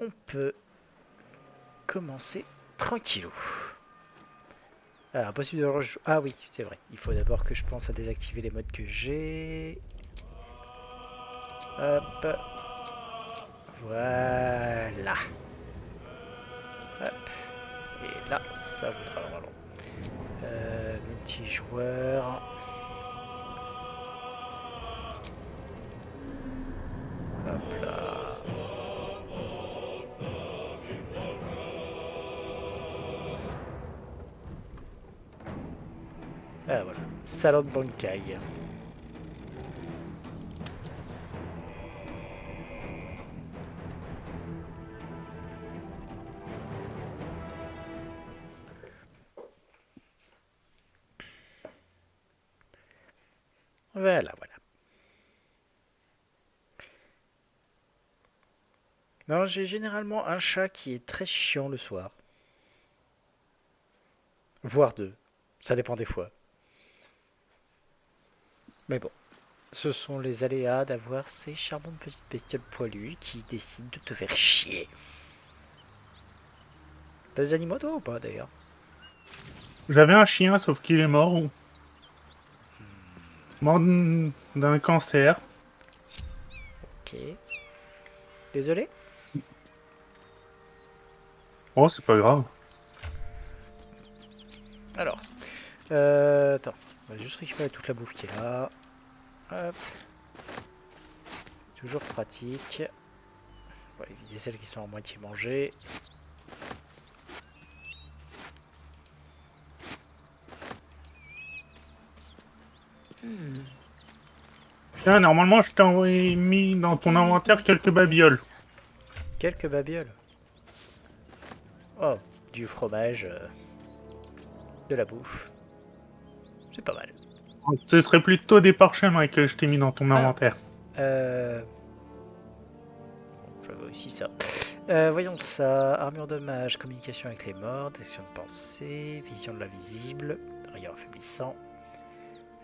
on peut commencer tranquillou. Alors, impossible de rejoindre... Ah oui, c'est vrai. Il faut d'abord que je pense à désactiver les modes que j'ai. Hop. Voilà. Hop. Et là, ça voudra vraiment. Multijoueur. Hop là. Ah voilà. Salon de Bankai. Voilà, voilà. Non, j'ai généralement un chat qui est très chiant le soir. Voire deux. Ça dépend des fois. Mais bon. Ce sont les aléas d'avoir ces charmantes petites bestioles poilues qui décident de te faire chier. T'as des animaux toi ou pas d'ailleurs? J'avais un chien, sauf qu'il est mort. Mort d'un cancer. Ok. Désolé. Oh, c'est pas grave. Alors. Attends. On va juste récupérer toute la bouffe qui est là. Hop. Toujours pratique. On va éviter celles qui sont à moitié mangées. Tiens, normalement, je t'ai mis dans ton inventaire quelques babioles. Quelques babioles. Oh, du fromage. De la bouffe. C'est pas mal. Ce serait plutôt des parchemins que je t'ai mis dans ton Ah. inventaire. J'avais aussi ça. Voyons ça. Armure de mage, communication avec les morts, action de pensée, vision de l'invisible, rayons affaiblissant,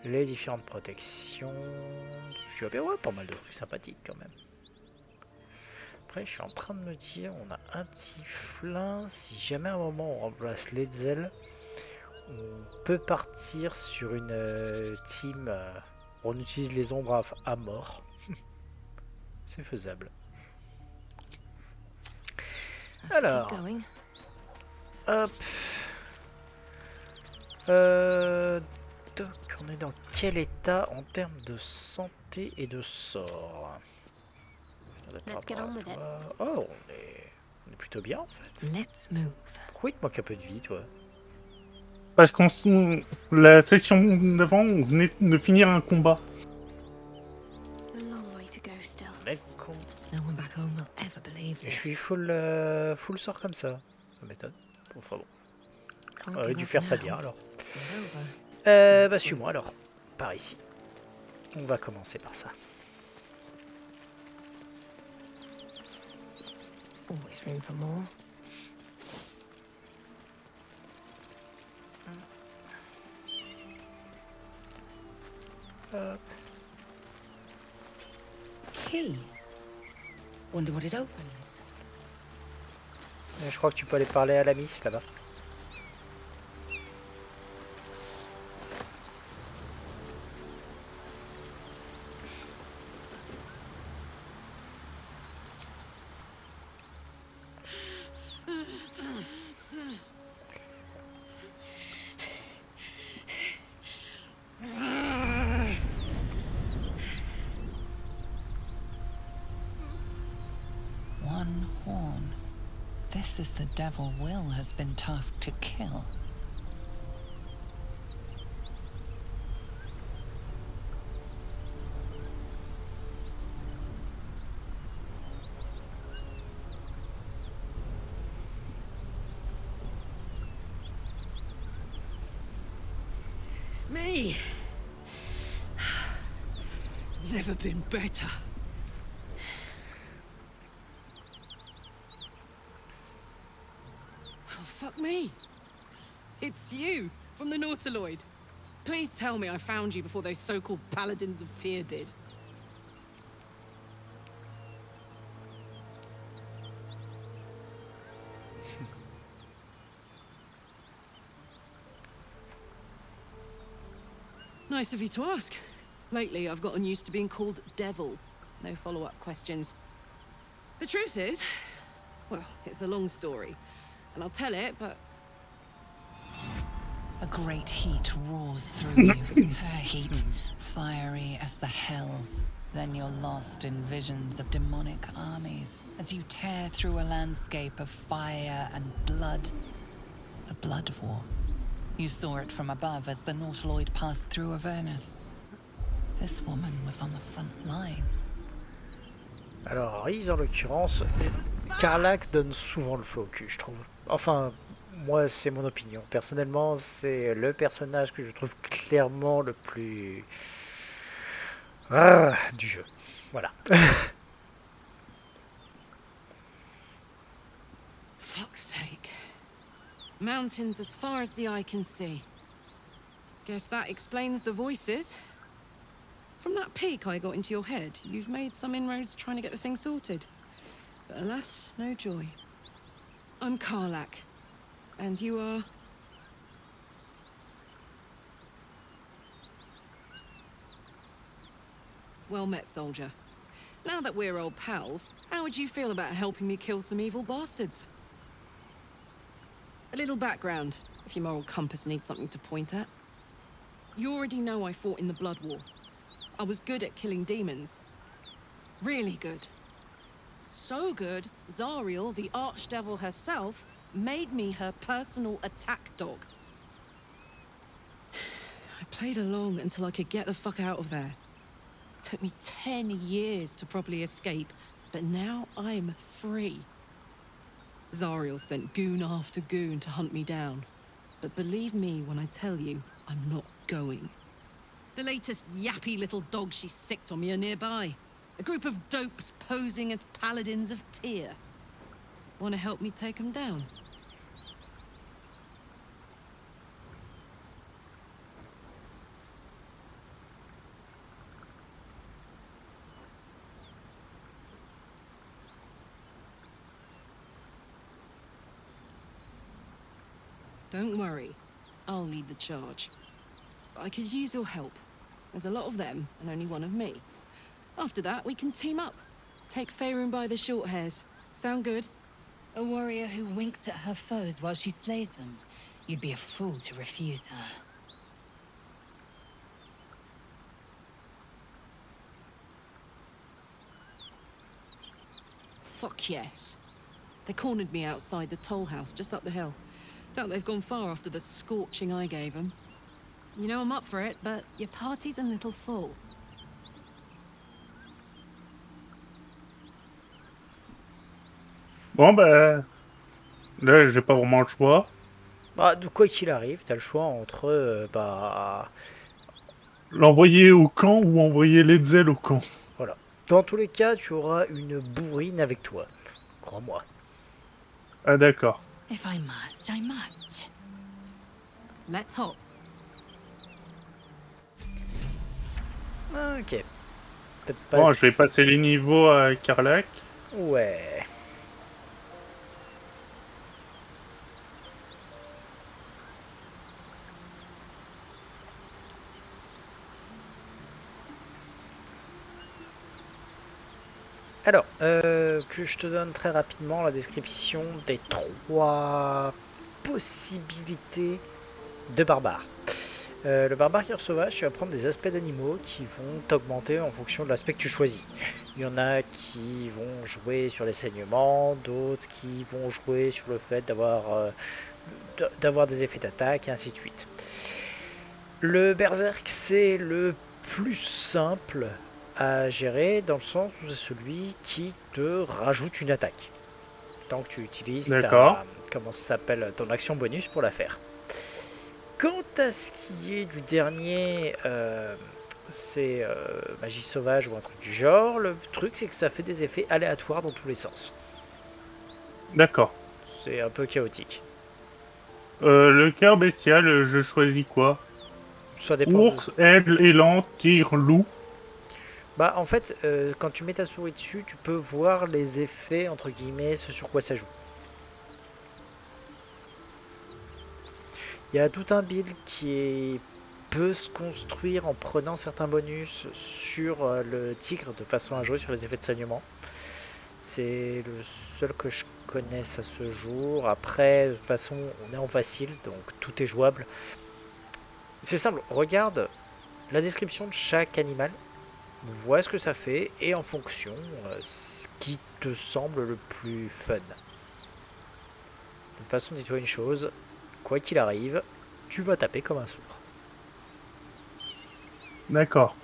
les différentes protections. Je dis, ouais, pas mal de trucs sympathiques quand même. Après, je suis en train de me dire, on a un Tiflin. Si jamais à un moment on remplace Letzel, on peut partir sur une team. On utilise les ombres à mort. C'est faisable. Alors, hop. Donc, on est dans quel état en termes de santé et de sort? Oh, on est plutôt bien en fait. Pourquoi il te manque un peu de vie, toi? Parce la session d'avant, on venait de finir un combat. Mec, con. Et je suis full sort comme ça. Ça m'étonne. Enfin bon. On aurait dû faire ça bien alors. Bah suis-moi alors. Par ici. On va commencer par ça. Always room for more. Key. Wonder what it opens. Je crois que tu peux aller parler à la miss là-bas. One horn. This is the devil Will has been tasked to kill. Me! Never been better. Oh, fuck me. It's you, from the Nautiloid. Please tell me I found you before those so-called Paladins of Tyr did. Nice of you to ask. Lately, I've gotten used to being called Devil. No follow-up questions. The truth is, well, it's a long story. And I'll tell it, but A great heat roars through you. Her heat, fiery as the hells. Then you're lost in visions of demonic armies as you tear through a landscape of fire and blood. The Blood War. You saw it from above as the Nautiloid passed through Avernus. This woman was on the front line. Alors, Riz, en l'occurrence, Karlach donne souvent le feu au cul, je trouve. Enfin, moi, c'est mon opinion. Personnellement, c'est le personnage que je trouve clairement le plus... du jeu. Voilà. fuck's sake. Mountains as far as the eye can see. Guess that explains the voices. From that peak I got into your head, you've made some inroads trying to get the thing sorted. But alas, no joy. I'm Karlach. And you are... Well met, soldier. Now that we're old pals, how would you feel about helping me kill some evil bastards? A little background, if your moral compass needs something to point at. You already know I fought in the Blood War. I was good at killing demons. Really good. So good, Zariel, the Archdevil herself, made me her personal attack dog. I played along until I could get the fuck out of there. Took me 10 years to properly escape, but now I'm free. Zariel sent goon after goon to hunt me down. But believe me when I tell you, I'm not going. The latest yappy little dogs she sicked on me are nearby. A group of dopes posing as paladins of Tyr. Want to help me take them down? Don't worry, I'll lead the charge. But I could use your help. There's a lot of them, and only one of me. After that, we can team up. Take Faerun by the short hairs. Sound good? A warrior who winks at her foes while she slays them. You'd be a fool to refuse her. Fuck yes. They cornered me outside the toll house just up the hill. Doubt they've gone far after the scorching I gave them. You know I'm up for it, but your party's a little full. Bon, bah... Là, j'ai pas vraiment le choix. Bah, de quoi qu'il arrive, t'as le choix entre... L'envoyer au camp ou envoyer Letzel au camp. voilà. Dans tous les cas, tu auras une bourrine avec toi. Crois-moi. Ah, d'accord. If I must, I must. Let's hop. Ok. Peut-être pas... Bon, je vais passer les niveaux à Karlach. Ouais. Alors, que je te donne très rapidement la description des 3 possibilités de barbare. Le barbare qui sauvage, tu vas prendre des aspects d'animaux qui vont t'augmenter en fonction de l'aspect que tu choisis. Il y en a qui vont jouer sur les saignements, d'autres qui vont jouer sur le fait d'avoir des effets d'attaque, et ainsi de suite. Le berserk, c'est le plus simple à gérer dans le sens où c'est celui qui te rajoute une attaque. Tant que tu utilises comment ça s'appelle, ton action bonus pour la faire. Quant à ce qui est du dernier, c'est magie sauvage ou un truc du genre, le truc c'est que ça fait des effets aléatoires dans tous les sens. D'accord. C'est un peu chaotique. Le cœur bestial, je choisis quoi? Ça dépend. Ours, aigle, élan, tigre, loup. Bah en fait, quand tu mets ta souris dessus, tu peux voir les effets, entre guillemets, ce sur quoi ça joue. Il y a tout un build qui est peut se construire en prenant certains bonus sur le tigre de façon à jouer sur les effets de saignement. C'est le seul que je connaisse à ce jour. Après, de toute façon, on est en facile, donc tout est jouable. C'est simple, regarde la description de chaque animal, vois ce que ça fait, et en fonction, ce qui te semble le plus fun. De toute façon, dis-toi une chose, quoi qu'il arrive, tu vas taper comme un sourd. D'accord.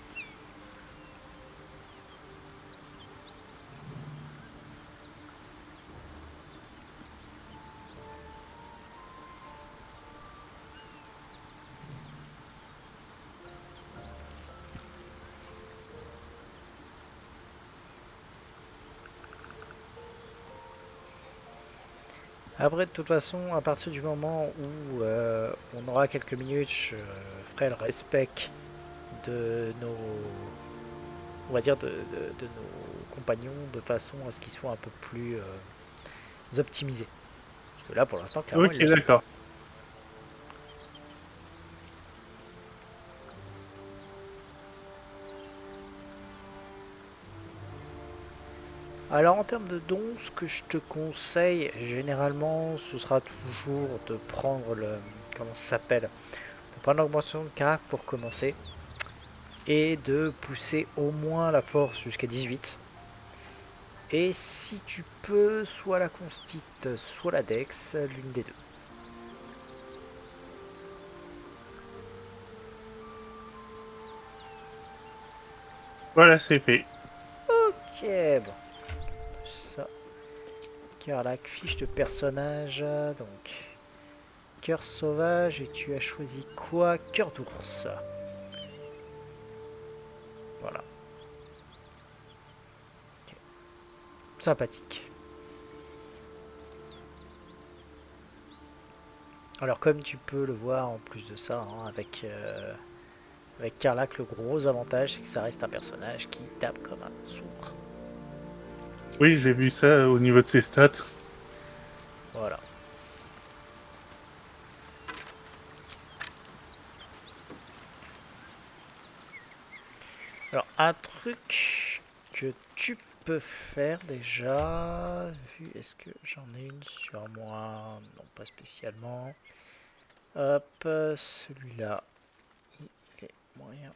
Après, de toute façon, à partir du moment où on aura quelques minutes, je ferai le respect de nos, on va dire, de nos compagnons, de façon à ce qu'ils soient un peu plus optimisés. Parce que là, pour l'instant, clairement, Ok, ils le sont. d'accord. Alors en termes de dons, ce que je te conseille généralement, ce sera toujours de prendre le, comment ça s'appelle, de prendre l'augmentation de caractère pour commencer et de pousser au moins la force jusqu'à 18. Et si tu peux, soit la constite, soit la dex, l'une des deux. Voilà, c'est fait. Ok, bon. Ça. Carlac, fiche de personnage. Donc, cœur sauvage. Et tu as choisi quoi? Cœur d'ours. Voilà. Ok. Sympathique. Alors, comme tu peux le voir en plus de ça, hein, avec Carlac, le gros avantage, c'est que ça reste un personnage qui tape comme un sourd. Oui, j'ai vu ça au niveau de ses stats. Voilà. Alors, un truc que tu peux faire déjà, vu, est-ce que j'en ai une sur moi? Non, pas spécialement. Hop, celui-là, il est moyen.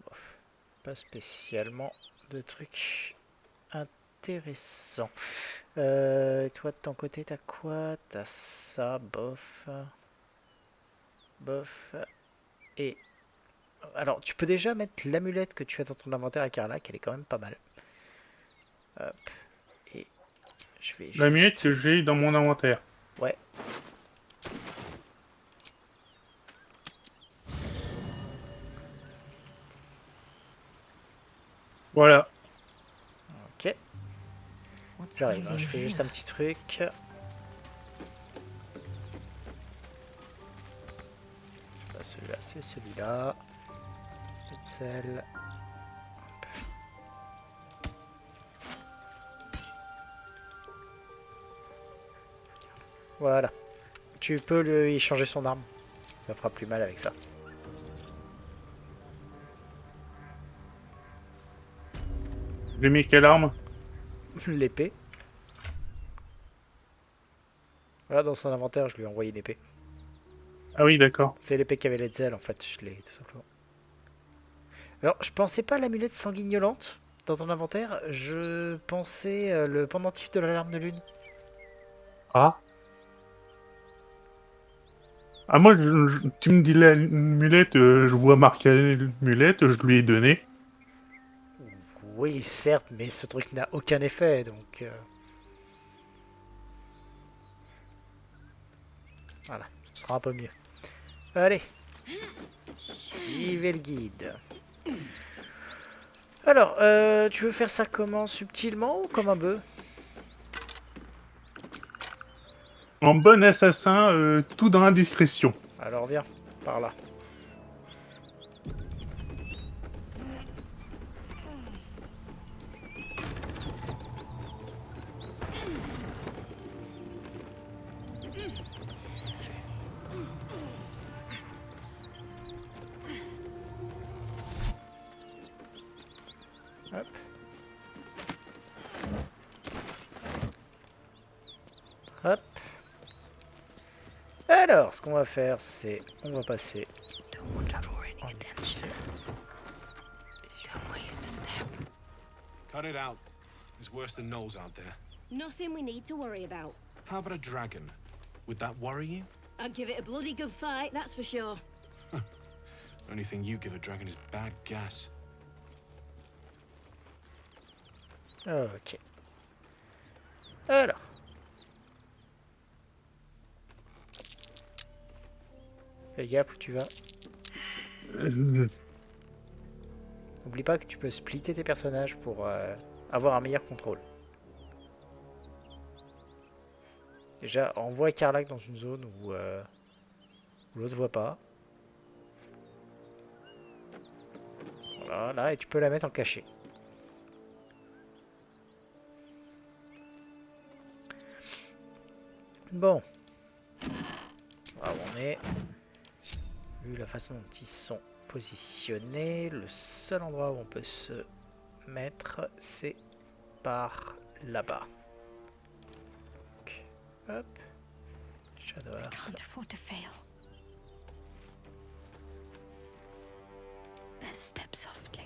Bof, pas spécialement de trucs intéressants. Toi, de ton côté, t'as quoi? T'as ça, bof. Bof. Et alors, tu peux déjà mettre l'amulette que tu as dans ton inventaire à Carlac, elle est quand même pas mal. Hop. Et je vais La muette juste... que j'ai dans mon inventaire. Ouais. Voilà. Ok. What's Ça arrive, hein, hiding je fais juste here? un petit truc. C'est pas celui-là, c'est celui-là. Hetzel. Voilà. Tu peux lui changer son arme. Ça fera plus mal avec ça. J'ai mis quelle arme? L'épée. Voilà, dans son inventaire, je lui ai envoyé une épée. Ah oui, d'accord. C'est l'épée qu'avait l'Hetzel, en fait, je l'ai tout simplement. Alors, je pensais pas à l'amulette sanguignolante dans ton inventaire. Je pensais le pendentif de l'alarme de lune. Ah. Ah, moi, tu me dis l'amulette, je vois marqué l'amulette, je lui ai donné. Oui, certes, mais ce truc n'a aucun effet, donc... Voilà, ce sera un peu mieux. Allez, suivez le guide. Alors, tu veux faire ça comment? Subtilement ou comme un bœuf? En bon assassin, tout dans la discrétion. Alors viens, par là. Hop. Hop. Alors, ce qu'on va faire, c'est... On va passer en discussion. Cut it out. There's worse than Knowles out there. Nothing we need to worry about. How about a dragon? Would that worry you? I'd give it a bloody good fight, that's for sure. Only thing you give a dragon is bad gas. Ok. Alors. Fais gaffe où tu vas. N'oublie pas que tu peux splitter tes personnages pour avoir un meilleur contrôle. Déjà, envoie Karlach dans une zone où l'autre voit pas. Voilà, et tu peux la mettre en cachet. Bon. Là où on est. Vu la façon dont ils sont positionnés, le seul endroit où on peut se mettre, c'est par là-bas. Hop. Shadow Heart. Can't afford to fail. Best step softly.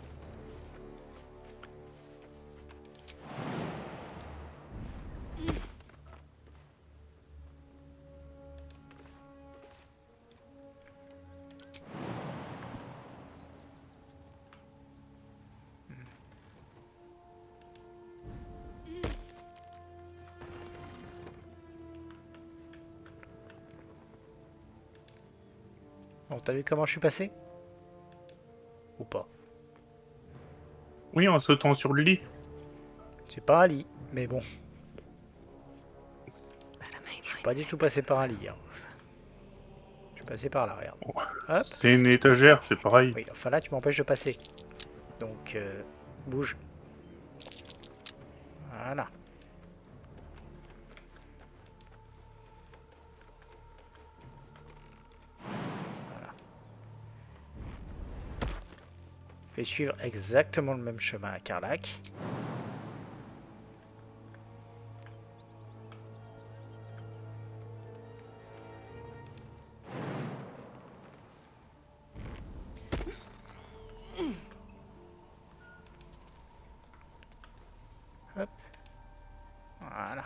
Bon, t'as vu comment je suis passé? Ou pas? Oui, en sautant sur le lit. C'est pas un lit, mais bon. Je suis pas du tout passé par un lit. Hein. Je suis passé par là, regarde. Hop. C'est une étagère, c'est pareil. Oui, enfin là, tu m'empêches de passer. Donc, bouge. Voilà. Fais suivre exactement le même chemin à Karlach. Hop. Voilà.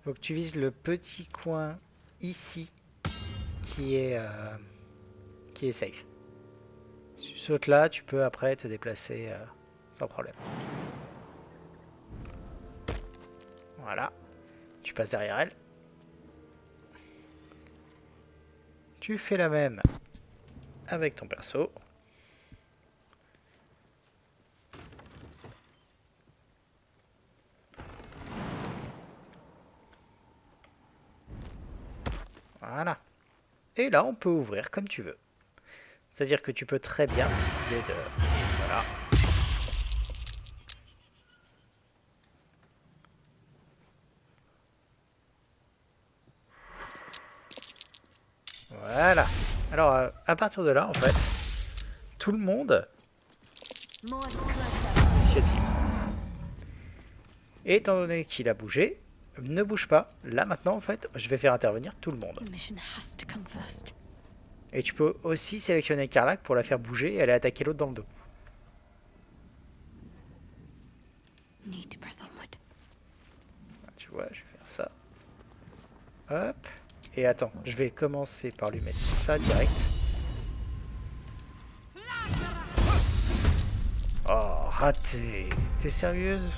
Donc tu vises le petit coin ici qui est safe. Si tu sautes là, tu peux après te déplacer sans problème. Voilà. Tu passes derrière elle. Tu fais la même avec ton perso. Voilà. Et là, on peut ouvrir comme tu veux. C'est-à-dire que tu peux très bien décider de... Voilà. Voilà. Alors, à partir de là, en fait, tout le monde... Initiative. Et étant donné qu'il a bougé, ne bouge pas. Là, maintenant, en fait, je vais faire intervenir tout le monde. Et tu peux aussi sélectionner Karlach pour la faire bouger et aller attaquer l'autre dans le dos. Tu vois, je vais faire ça. Hop. Et attends, je vais commencer par lui mettre ça direct. Oh, raté. T'es sérieuse?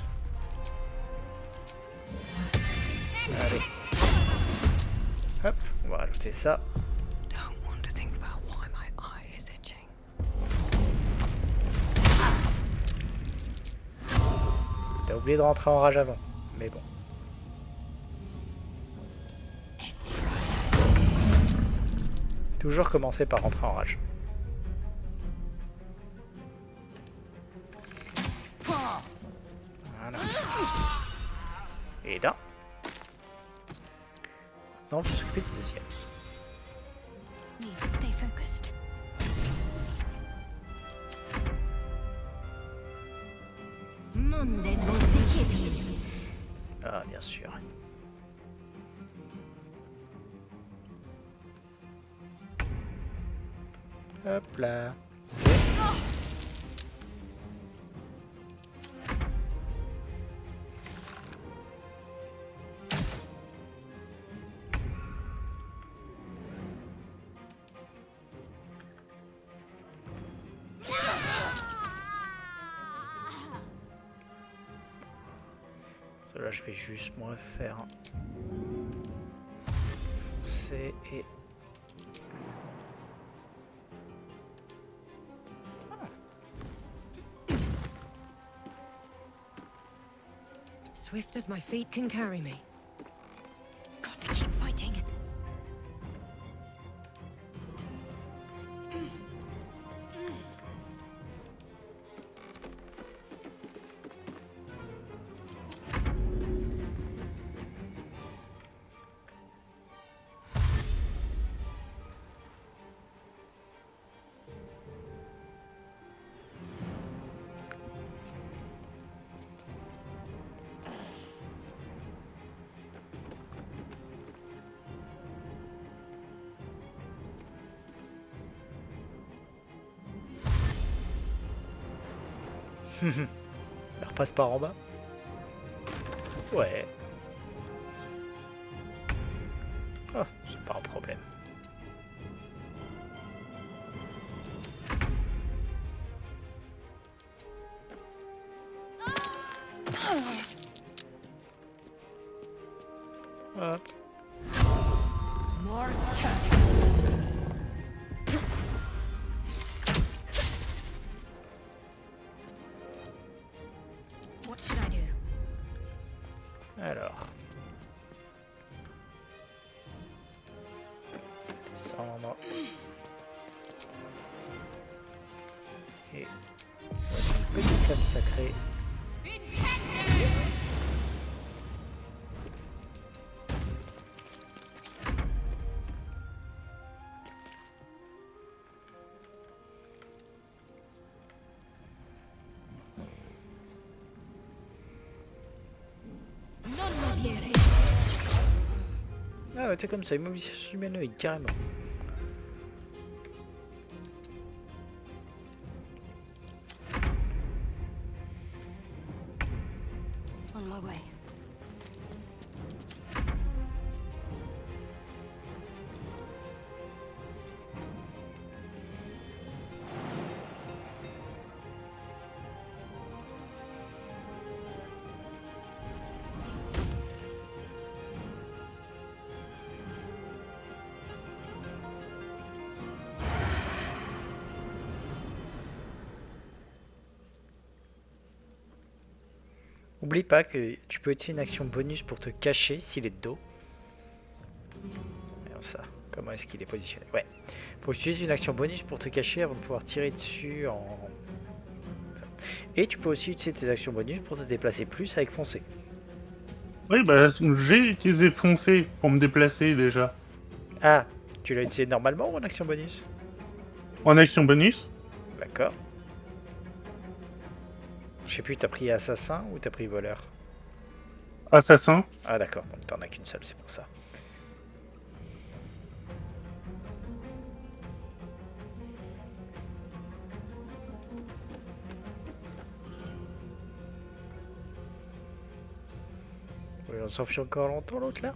Allez. Hop, on va rajouter ça. T'as oublié de rentrer en rage avant, mais bon. Toujours commencer par rentrer en rage. Voilà. Et d'un. Non, faut s'occuper du deuxième. Need to stay focused. Mondes Voltekebi. Ah, bien sûr. Hop là. Là, je vais juste moi faire foncer et Swift as my feet can carry me. Got to keep fighting. elle repasse par en bas. Ouais. Oh, c'est pas un problème. Hop. Morse What should I do? Alors. Descendre. Et voici une petite flamme sacrée. Ah ouais, t'es comme ça, immobilisation humanoïde, carrément. On my way. Oublie pas que tu peux utiliser une action bonus pour te cacher s'il est de dos. Alors ça, comment est-ce qu'il est positionné? Ouais. Faut utiliser une action bonus pour te cacher avant de pouvoir tirer dessus en... Et tu peux aussi utiliser tes actions bonus pour te déplacer plus avec foncer. Oui, bah j'ai utilisé foncer pour me déplacer déjà. Ah, tu l'as utilisé normalement ou en action bonus? En action bonus. D'accord. Je sais plus, t'as pris assassin ou t'as pris voleur? Assassin. Ah d'accord, donc t'en as qu'une seule, c'est pour ça. Oui, on s'en fiche encore longtemps l'autre là?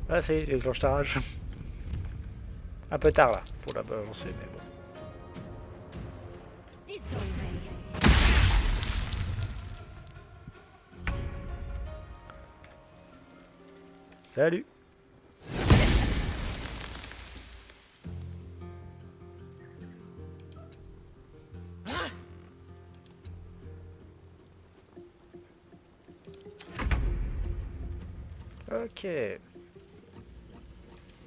Ah ça y est, il déclenche ta rage. Un peu tard là, pour la balancer, mais bon. Salut. Ok.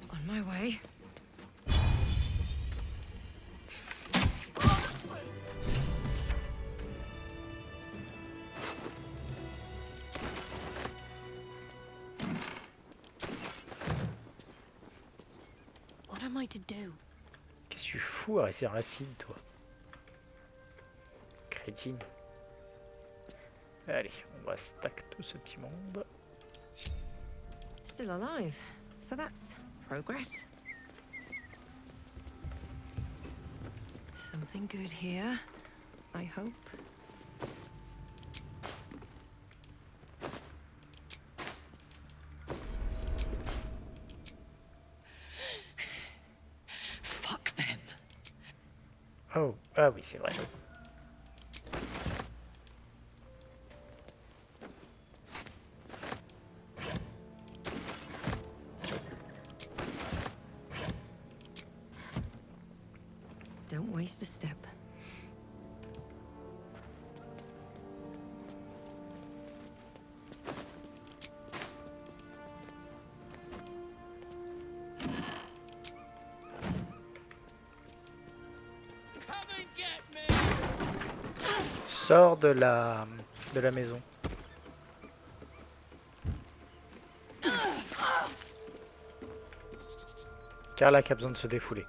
On my way. I to do? Qu'est-ce que tu fous à rester dans l'acide, toi? Crétine. Allez, on va stack tout ce petit monde. Still alive. So that's progress. Something good here, I hope. Fuck them. Oh, ah oui, c'est vrai. Don't waste a step. Sors de la maison. Carla qui a besoin de se défouler.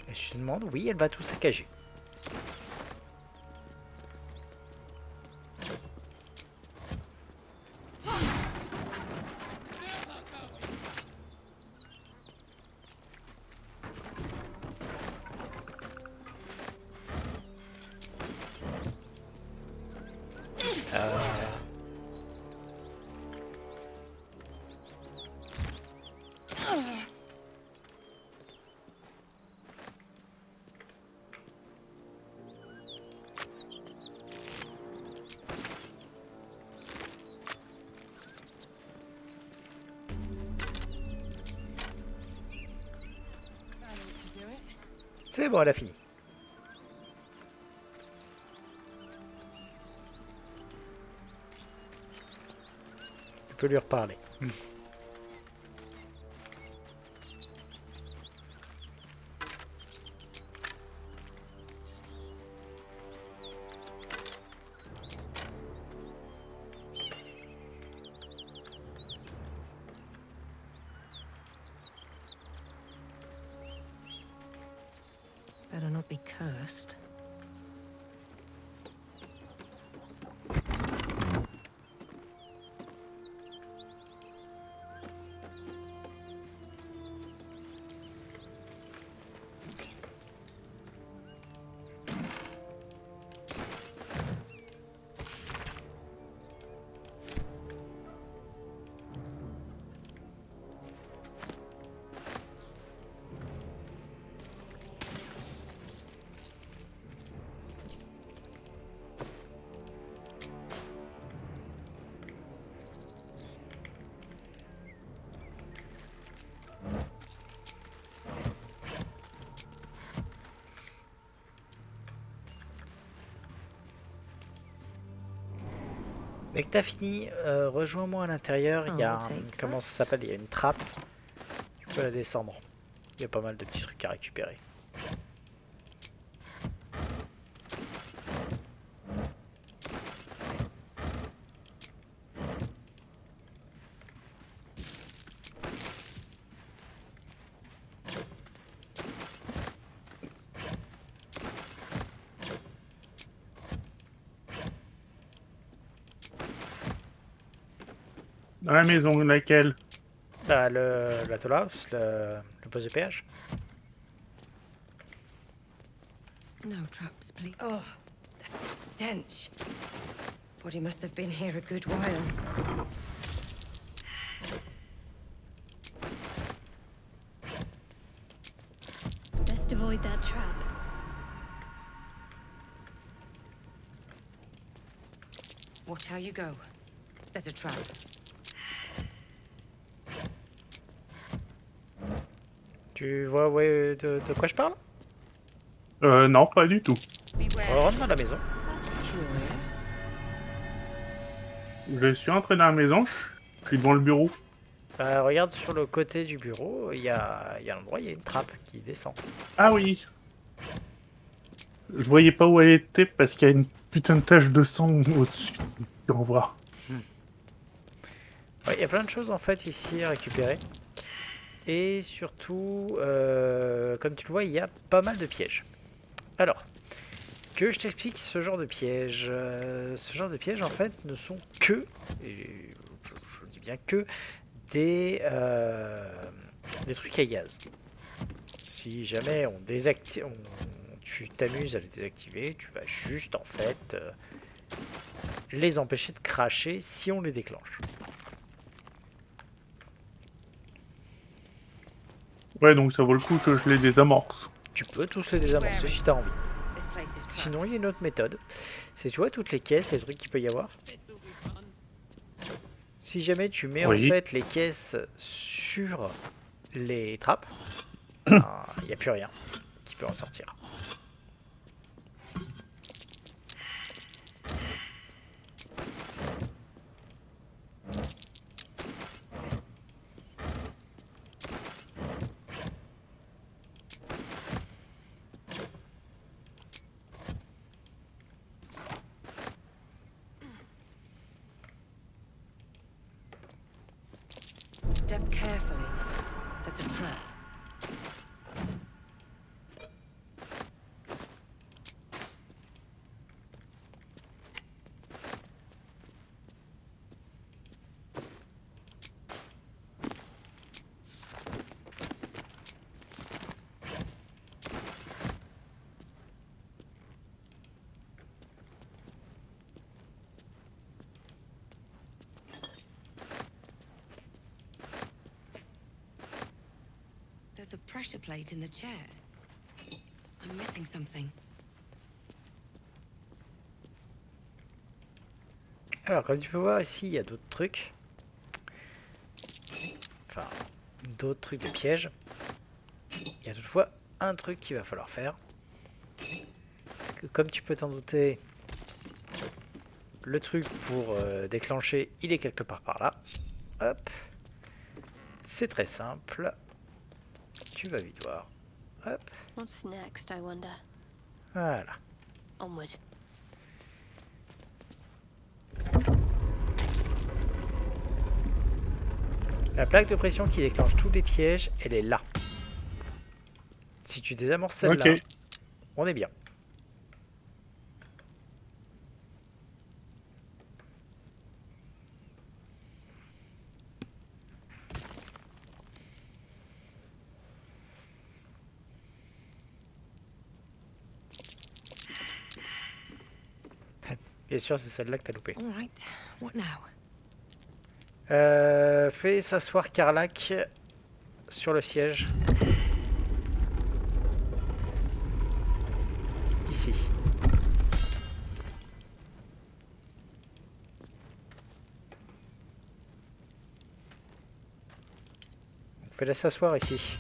Et je te demande, oui, elle va tout saccager. C'est bon, elle a fini. Tu peux lui reparler. Better not be cursed. Dès que t'as fini, rejoins-moi à l'intérieur. Il y a comment ça s'appelle? Il y a une trappe. Tu peux la descendre. Il y a pas mal de petits trucs à récupérer. Dans la maison, laquelle? Bah, la Toll House, le poste de péage. No traps, please. Oh, that stench. Body must have been here a good while. Best avoid that trap. Watch how you go. There's a trap. Tu vois ouais, de quoi je parle? Non, pas du tout. On rentre dans la maison. Je suis entré dans la maison, je suis devant le bureau. Regarde sur le côté du bureau, il y a un endroit, il y a une trappe qui descend. Ah oui. Je voyais pas où elle était parce qu'il y a une putain de tache de sang au-dessus. Tu vas voir. Ouais, il y a plein de choses en fait ici à récupérer. Et surtout, comme tu le vois, il y a pas mal de pièges. Alors, que je t'explique ce genre de pièges. Ce genre de pièges en fait ne sont que, et je dis bien que, des trucs à gaz. Si jamais on désactive, tu t'amuses à les désactiver, tu vas juste en fait les empêcher de cracher si on les déclenche. Ouais, donc ça vaut le coup que je les désamorce. Tu peux tous les désamorcer si tu as envie. This place is trapped. Sinon, il y a une autre méthode. C'est, tu vois, toutes les caisses et les trucs qu'il peut y avoir. Si jamais tu mets en Oui. fait les caisses sur les trappes, il n'y a plus rien qui peut en sortir. Step carefully. There's a trap. There's a pressure plate in the chair. I'm missing something. Alors, comme tu peux voir ici, il y a d'autres trucs. Enfin, d'autres trucs de pièges. Il y a toutefois un truc qu'il va falloir faire. Que, comme tu peux t'en douter, le truc pour déclencher, il est quelque part par là. Hop. C'est très simple. Tu vas vite voir. Hop. What's next, I wonder? Voilà. Onward. La plaque de pression qui déclenche tous les pièges, elle est là. Si tu désamorces celle-là, Ok. on est bien. Bien sûr, c'est celle-là que t'as loupé. All right. What now? Fais s'asseoir Karlak sur le siège. Ici. Fais-la s'asseoir ici.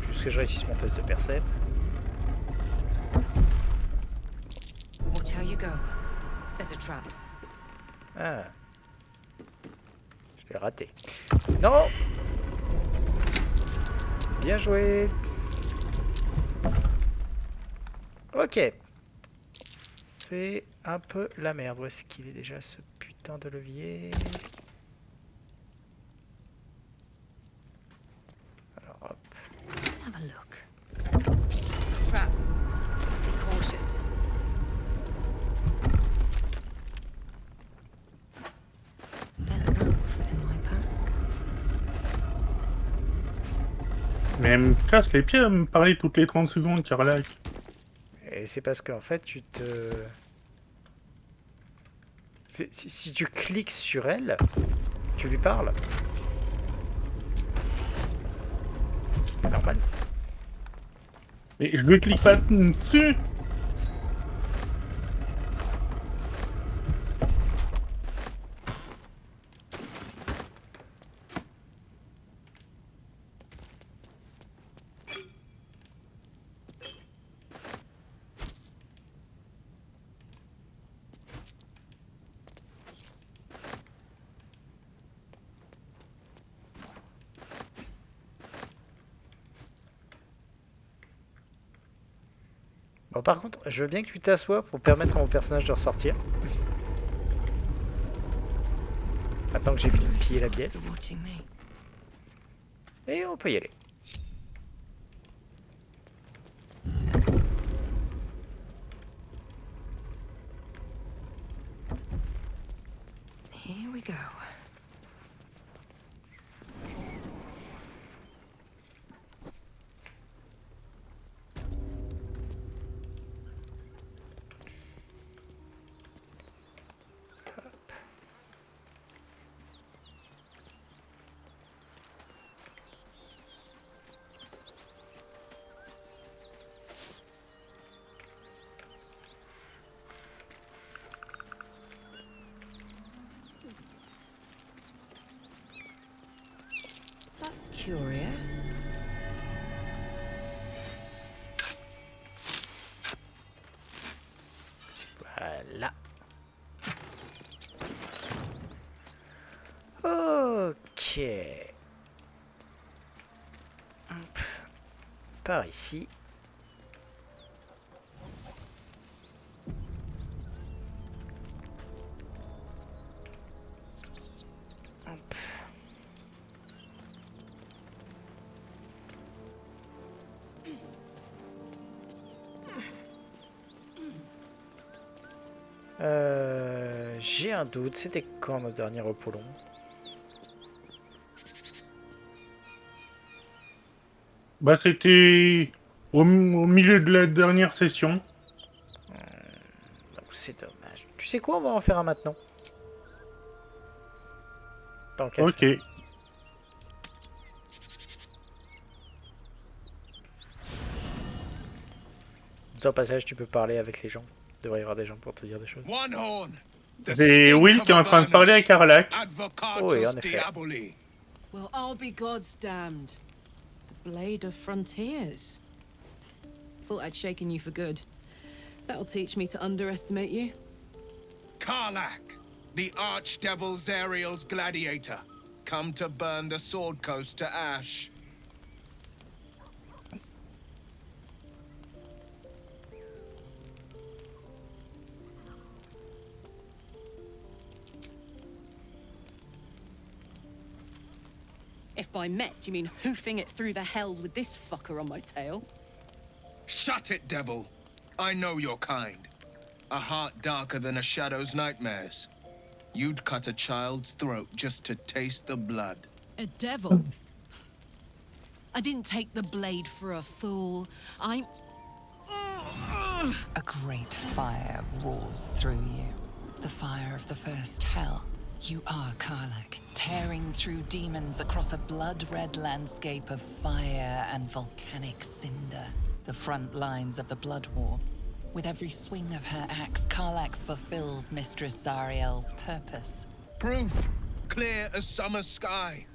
Juste que je réussisse mon test de percep. Watch how you go. There's a trap. Ah. Je l'ai raté. Non! Bien joué! Ok. C'est un peu la merde. Où est-ce qu'il est déjà ce putain de levier? Alors hop. Let's have a look. Trap. Be cautious. Bet that'll fit in my pack. Mais elle me casse les pieds à me parler toutes les 30 secondes, Karlak. Et c'est parce qu'en fait, tu te... Si tu cliques sur elle, tu lui parles. C'est normal. Mais je lui clique pas dessus. Bon, par contre, je veux bien que tu t'assoies pour permettre à mon personnage de ressortir. Maintenant que j'ai fini de piller la pièce. Et on peut y aller. Here we go. That's curious. Voilà. Ok. Hop. Par ici. Hop. J'ai un doute, c'était quand notre dernier repos long? Bah, c'était au milieu de la dernière session. Donc c'est dommage. Tu sais quoi, on va en faire un maintenant. Tant qu'à Ok. faire. Au passage, tu peux parler avec les gens. Il devrait y avoir des gens pour te dire des choses. One horn. The C'est stink Will of qui est en train de parler à Avernus. Karlach. Advocatus Oui, en effet. Diaboli. Well, I'll be God's damned. The Blade of Frontiers. Thought I'd shaken you for good. That'll teach me to underestimate you. Karlach, the archdevil Zariel's gladiator, come to burn the Sword Coast to ash. If by met you mean hoofing it through the hells with this fucker on my tail. Shut it, devil. I know your kind. A heart darker than a shadow's nightmares. You'd cut a child's throat just to taste the blood. A devil? I didn't take the blade for a fool. I'm... A great fire roars through you. The fire of the first hell. You are Karlach, tearing through demons across a blood-red landscape of fire and volcanic cinder. The front lines of the Blood War. With every swing of her axe, Karlach fulfills Mistress Zariel's purpose. Proof, clear as summer sky.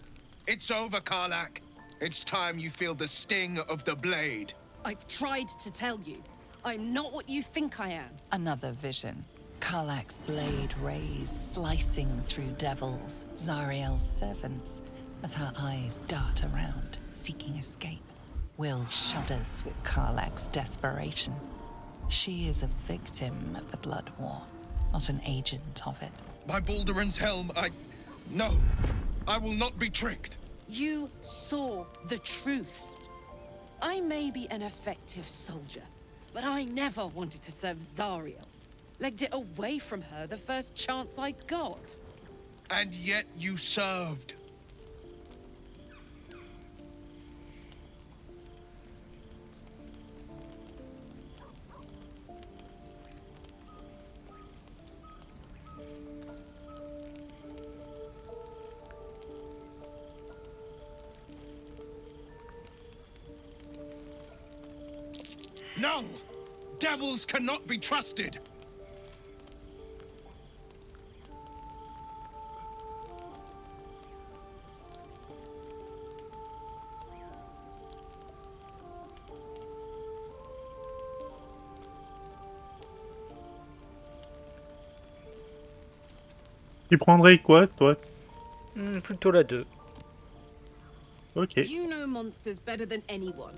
It's over, Karlach. It's time you feel the sting of the blade. I've tried to tell you. I'm not what you think I am. Another vision. Karlach's blade rays slicing through devils, Zariel's servants, as her eyes dart around, seeking escape. Will shudders with Karlach's desperation. She is a victim of the Blood War, not an agent of it. By Balduran's helm, No, I will not be tricked. You saw the truth. I may be an effective soldier, but I never wanted to serve Zariel. Legged it away from her the first chance I got. And yet you served. No! Devils cannot be trusted! Tu prendrais quoi, toi? Plutôt la 2. Ok. You know monsters better than anyone.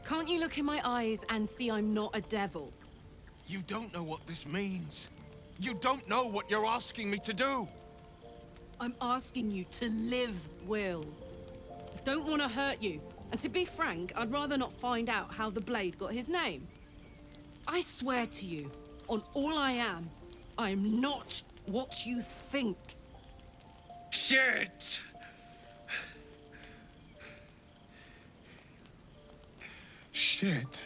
Can't you look in my eyes and see I'm not a devil? You don't know what this means. You don't know what you're asking me to do. I'm asking you to live, Will. I don't want to hurt you. And to be frank, I'd rather not find out how the Blade got his name. I swear to you, on all I am not what you think. Shit! Shit.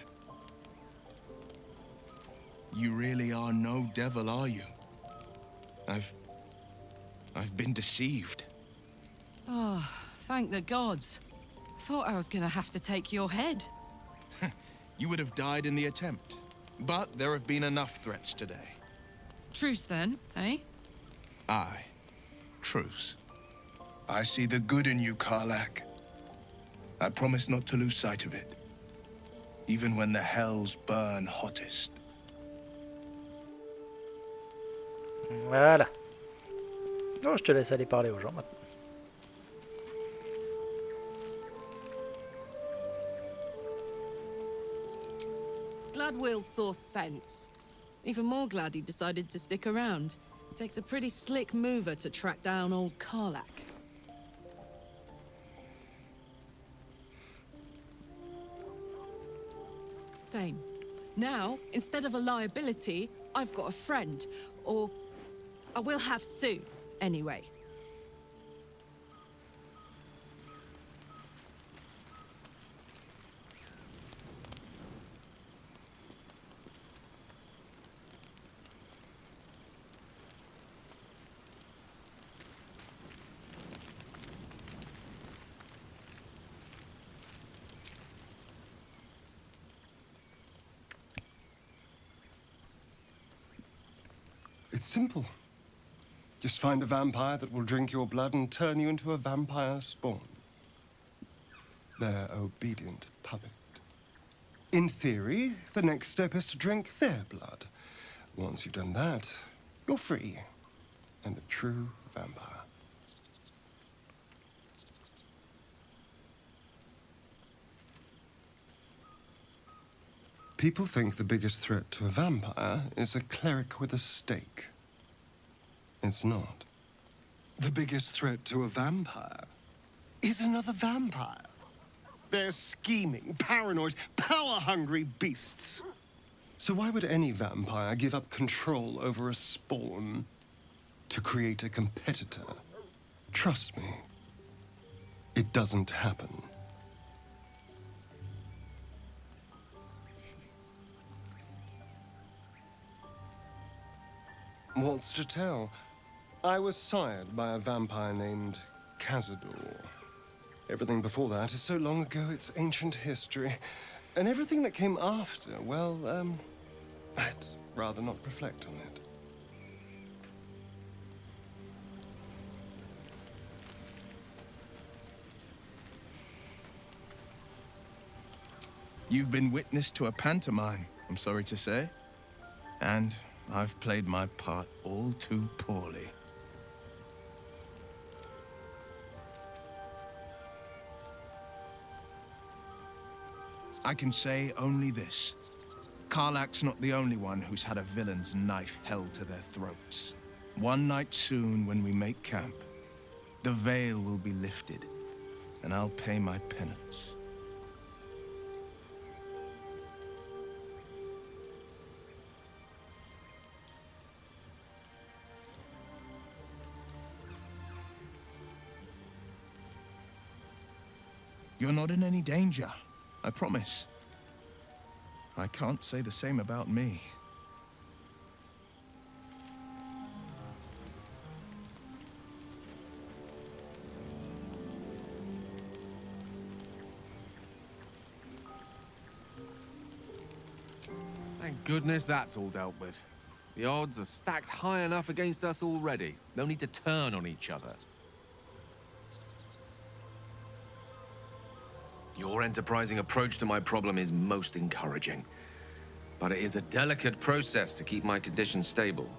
You really are no devil, are you? I've been deceived. Oh, thank the gods. Thought I was gonna have to take your head. You would have died in the attempt. But there have been enough threats today. Truce then, eh? Aye. Truce. I see the good in you, Karlach. I promise not to lose sight of it. Even when the hells burn hottest. Voilà. Oh, je te laisse aller parler aux gens maintenant. Glad Will saw sense. Even more glad he decided to stick around. It takes a pretty slick mover to track down old Karlach. Same. Now, instead of a liability, I've got a friend. Or I will have soon, anyway. It's simple. Just find a vampire that will drink your blood and turn you into a vampire spawn. Their obedient puppet. In theory, the next step is to drink their blood. Once you've done that, you're free and a true vampire. People think the biggest threat to a vampire is a cleric with a stake. It's not. The biggest threat to a vampire is another vampire. They're scheming, paranoid, power-hungry beasts. So why would any vampire give up control over a spawn to create a competitor? Trust me, it doesn't happen. What's to tell? I was sired by a vampire named Cazador. Everything before that is so long ago it's ancient history. And everything that came after, well, I'd rather not reflect on it. You've been witness to a pantomime, I'm sorry to say. And I've played my part all too poorly. I can say only this. Karlach's not the only one who's had a villain's knife held to their throats. One night soon, when we make camp, the veil will be lifted, and I'll pay my penance. You're not in any danger, I promise. I can't say the same about me. Thank goodness that's all dealt with. The odds are stacked high enough against us already. No need to turn on each other. Your enterprising approach to my problem is most encouraging. But it is a delicate process to keep my condition stable.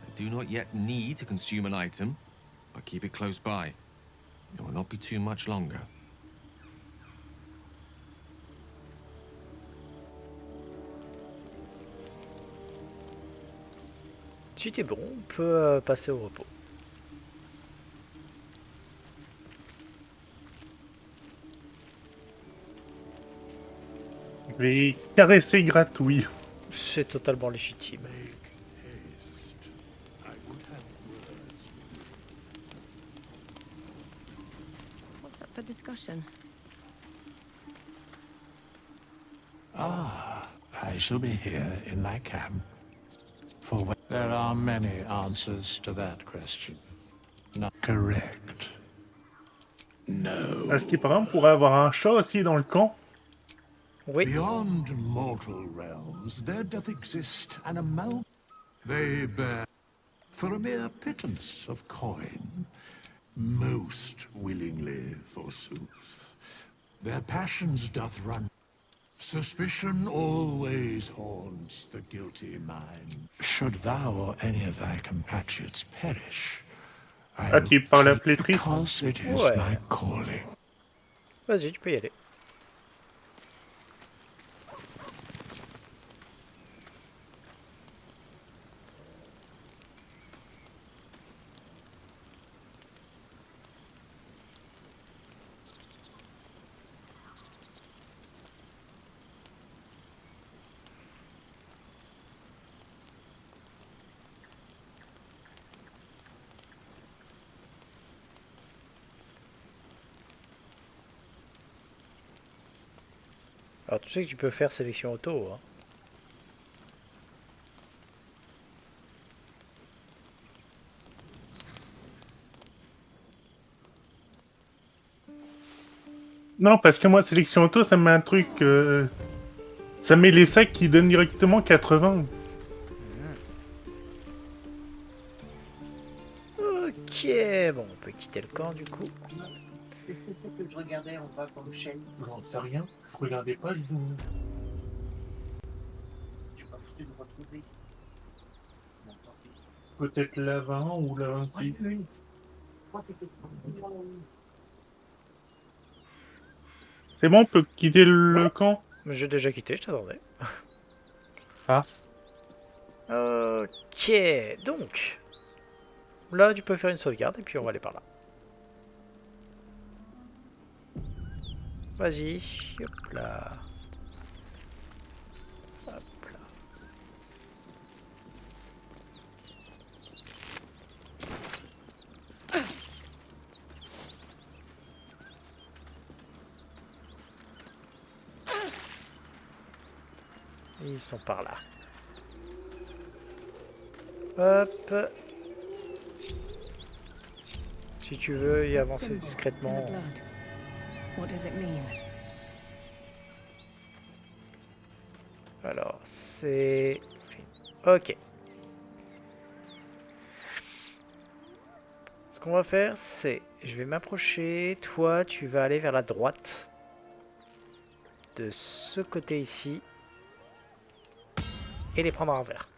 I do not yet need to consume an item, but keep it close by. It will not be too much longer. Si t'es bon, on peut passer au repos. Je vais caresser Gratouille. C'est totalement légitime. What's up for discussion? Ah, I shall be here in my camp. For when there are many answers to that question. Not correct. No. Est-ce qu'il paraît, on pourrait avoir un chat aussi dans le camp? Oui. Beyond mortal realms, there doth exist an amalgam. They bear for a mere pittance of coin. Most willingly, forsooth. Their passions doth run. Suspicion always haunts the guilty mind. Should thou or any of thy compatriots perish, I Ah, tu parles à will Plétris? because it is Ouais. my calling. Vas-y, tu peux y aller. Alors tu sais que tu peux faire sélection auto. Hein. Non, parce que moi, sélection auto, ça me met un truc... Ça met les sacs qui donnent directement 80. Ok, bon, on peut quitter le camp du coup. Qu'est-ce que c'est que je regardais en bas comme chaîne? J'en sais rien. Je regardais pas, je suis pas foutu de retrouver. Peut-être la 20 ou la 26. C'est bon, on peut quitter le camp? J'ai déjà quitté, je t'attendais. Ah. Ok, donc... Là, tu peux faire une sauvegarde et puis on va aller par là. Vas-y, hop là. Hop là. Ils sont par là. Hop. Si tu veux y avancer discrètement. What does it mean? Alors, c'est... Ok. Ce qu'on va faire, c'est... Je vais m'approcher. Toi, tu vas aller vers la droite. De ce côté ici. Et les prendre en revers.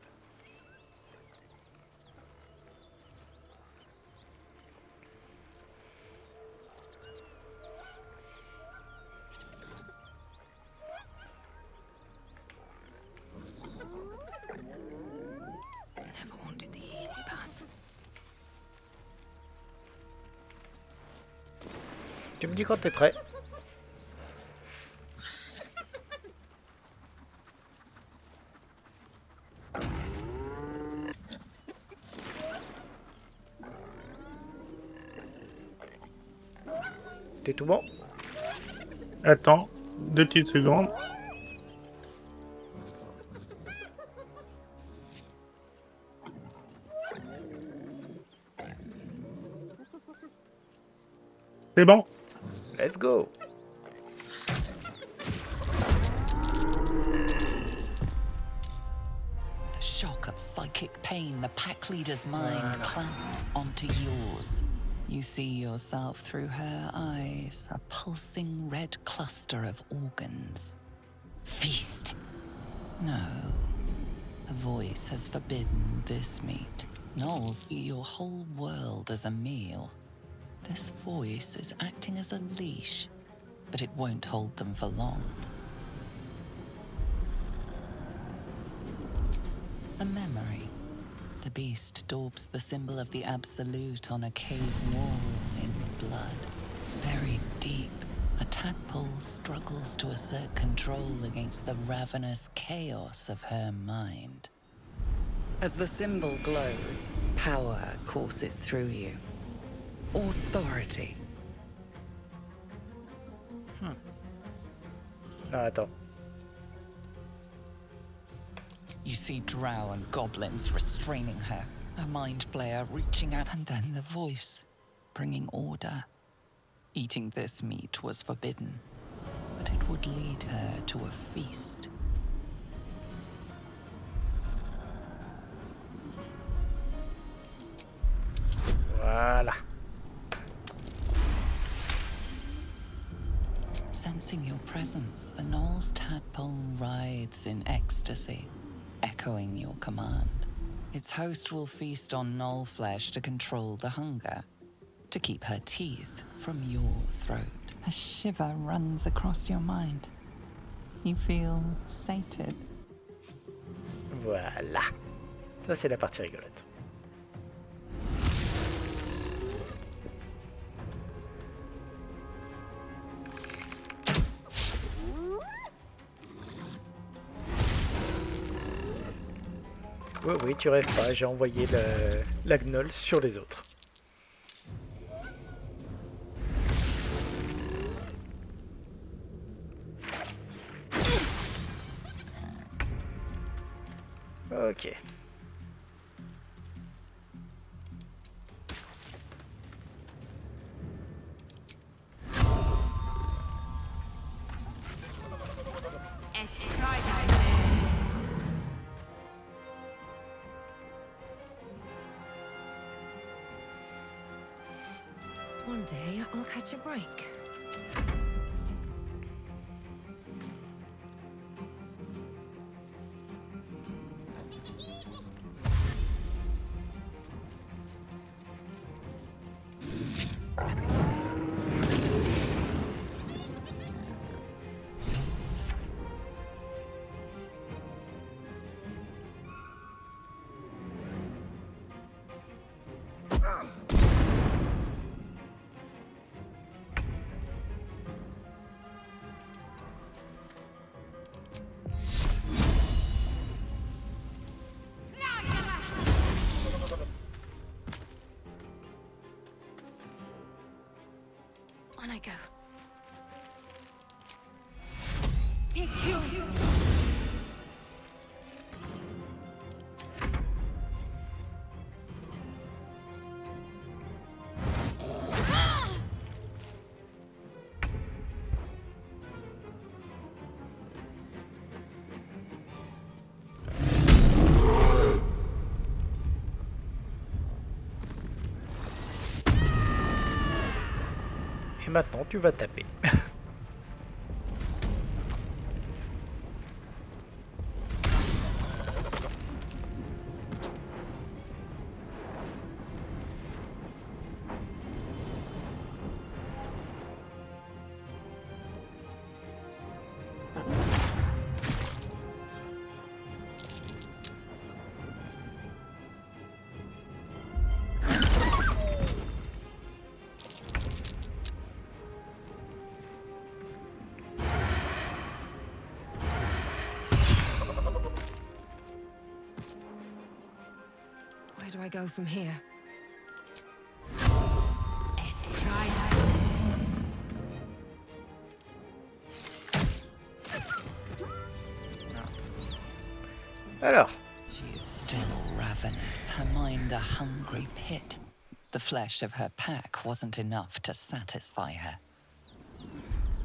Never wanted the easy path. Tu me dis quand t'es prêt. T'es tout bon? Attends, 2 petites secondes. C'est bon. Let's go. With a shock of psychic pain, the pack leader's mind clamps onto yours. You see yourself through her eyes, a pulsing red cluster of organs. Feast! No. The voice has forbidden this meat. Gnolls see your whole world as a meal. This voice is acting as a leash, but it won't hold them for long. A memory. The beast daubs the symbol of the Absolute on a cave wall in blood. Buried deep, a tadpole struggles to assert control against the ravenous chaos of her mind. As the symbol glows, power courses through you. Authority. Ah, attends. You see drow and goblins restraining her, a mind flayer reaching out, and then the voice, bringing order. Eating this meat was forbidden, but it would lead her to a feast. Voilà. Sensing your presence, the Knoll's tadpole writhes in ecstasy, echoing your command. Its host will feast on Knoll flesh to control the hunger, to keep her teeth from your throat. A shiver runs across your mind. You feel sated. Voilà. Ça, c'est la partie rigolote. Oui, oui, tu rêves pas, j'ai envoyé la gnoll sur les autres. Ok. One day I'll catch a break. On I go. Et maintenant, tu vas taper. Where do I go from here? Alors. She is still ravenous, her mind a hungry pit. The flesh of her pack wasn't enough to satisfy her.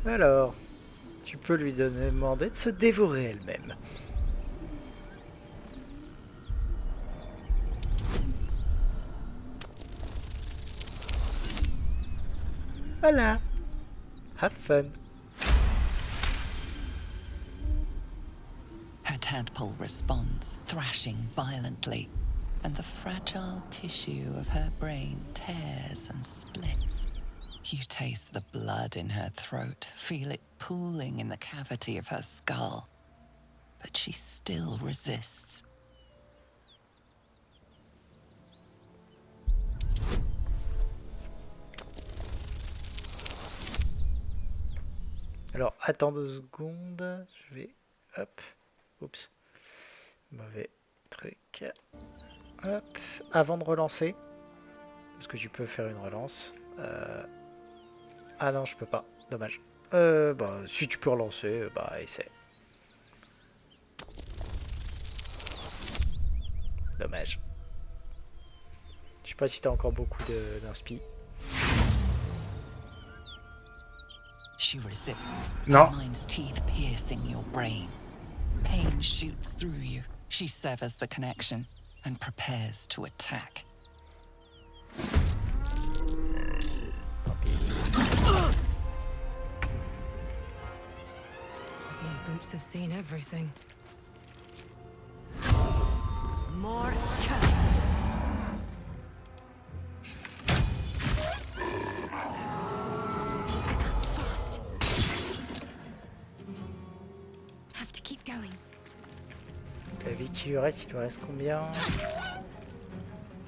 Alors, tu peux lui demander de se dévorer elle-même. Voilà. Have fun. Her tadpole responds, thrashing violently, and the fragile tissue of her brain tears and splits. You taste the blood in her throat, feel it pooling in the cavity of her skull. But she still resists. Alors, attends 2 secondes. Je vais... Hop. Oups. Mauvais truc. Hop. Avant de relancer. Est-ce que tu peux faire une relance? Ah non, je peux pas. Dommage. Bah, si tu peux relancer, bah, essaie. Dommage. Je sais pas si t'as encore beaucoup d'inspi. She resists. No. Her mind's teeth piercing your brain. Pain shoots through you. She severs the connection and prepares to attack. These boots have seen everything. Morska! Fast. Have to keep going. La vie qui lui reste, il lui reste combien?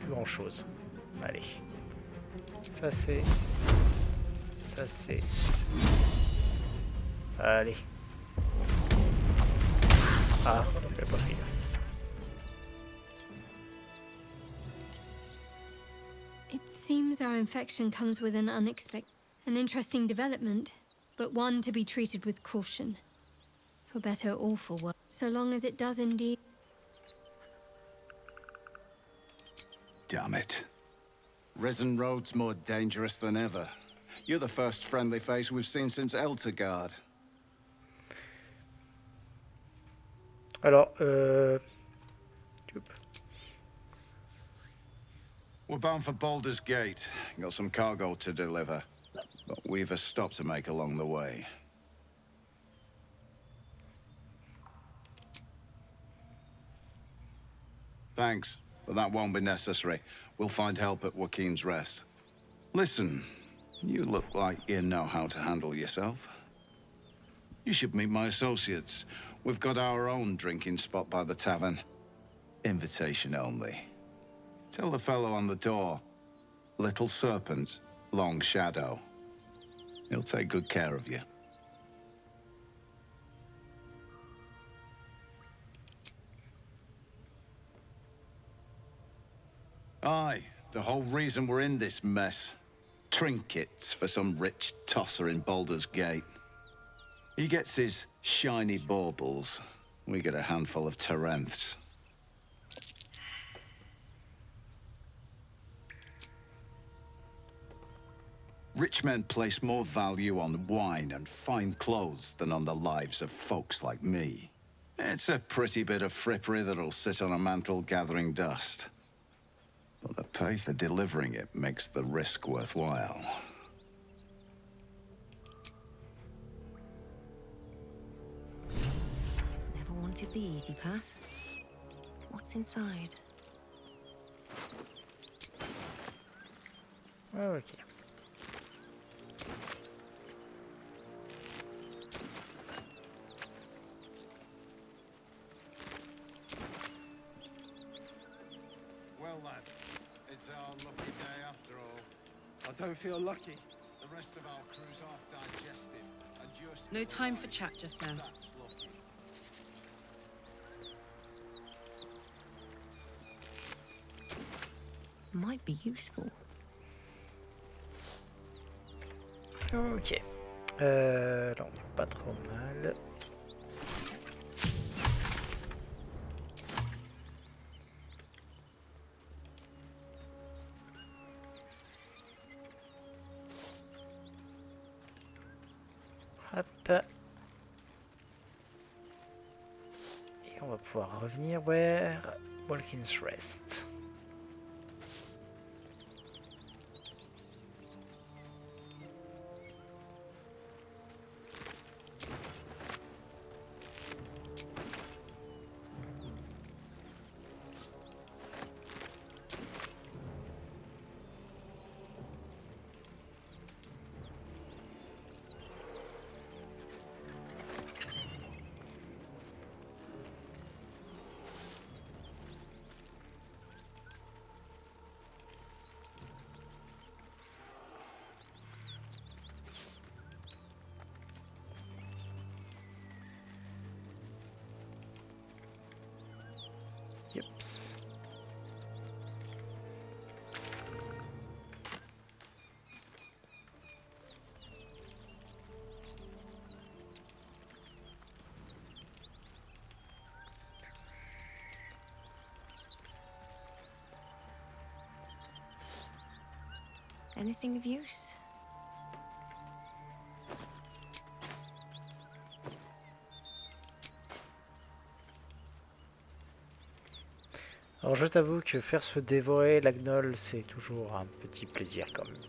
Plus grand chose. Allez. Ça c'est... Ça c'est... Allez. Ah, je l'ai pas pris. It seems our infection comes with an interesting development, but one to be treated with caution. For better or for worse. So long as it does indeed. Damn it. Risen Road's more dangerous than ever. You're the first friendly face we've seen since Eltergard. Alors, We're bound for Baldur's Gate. Got some cargo to deliver. But we've a stop to make along the way. Thanks, but that won't be necessary. We'll find help at Joaquin's Rest. Listen, you look like you know how to handle yourself. You should meet my associates. We've got our own drinking spot by the tavern. Invitation only. Tell the fellow on the door. Little Serpent, Long Shadow. He'll take good care of you. Aye, the whole reason we're in this mess. Trinkets for some rich tosser in Baldur's Gate. He gets his shiny baubles. We get a handful of Terenths. Rich men place more value on wine and fine clothes than on the lives of folks like me. It's a pretty bit of frippery that'll sit on a mantle gathering dust. But the pay for delivering it makes the risk worthwhile. Never wanted the easy path. What's inside? ok. Well, lad, it's our lucky day after all. I don't feel lucky. The rest of our crew's half digested, and just... No time for chat just now. That's lucky. Might be useful. Ok. Là, on est pas trop mal. Hop. Et on va pouvoir revenir vers Walkin's Rest. Yups. Anything of use? Alors je t'avoue que faire se dévorer la gnolle, c'est toujours un petit plaisir quand même.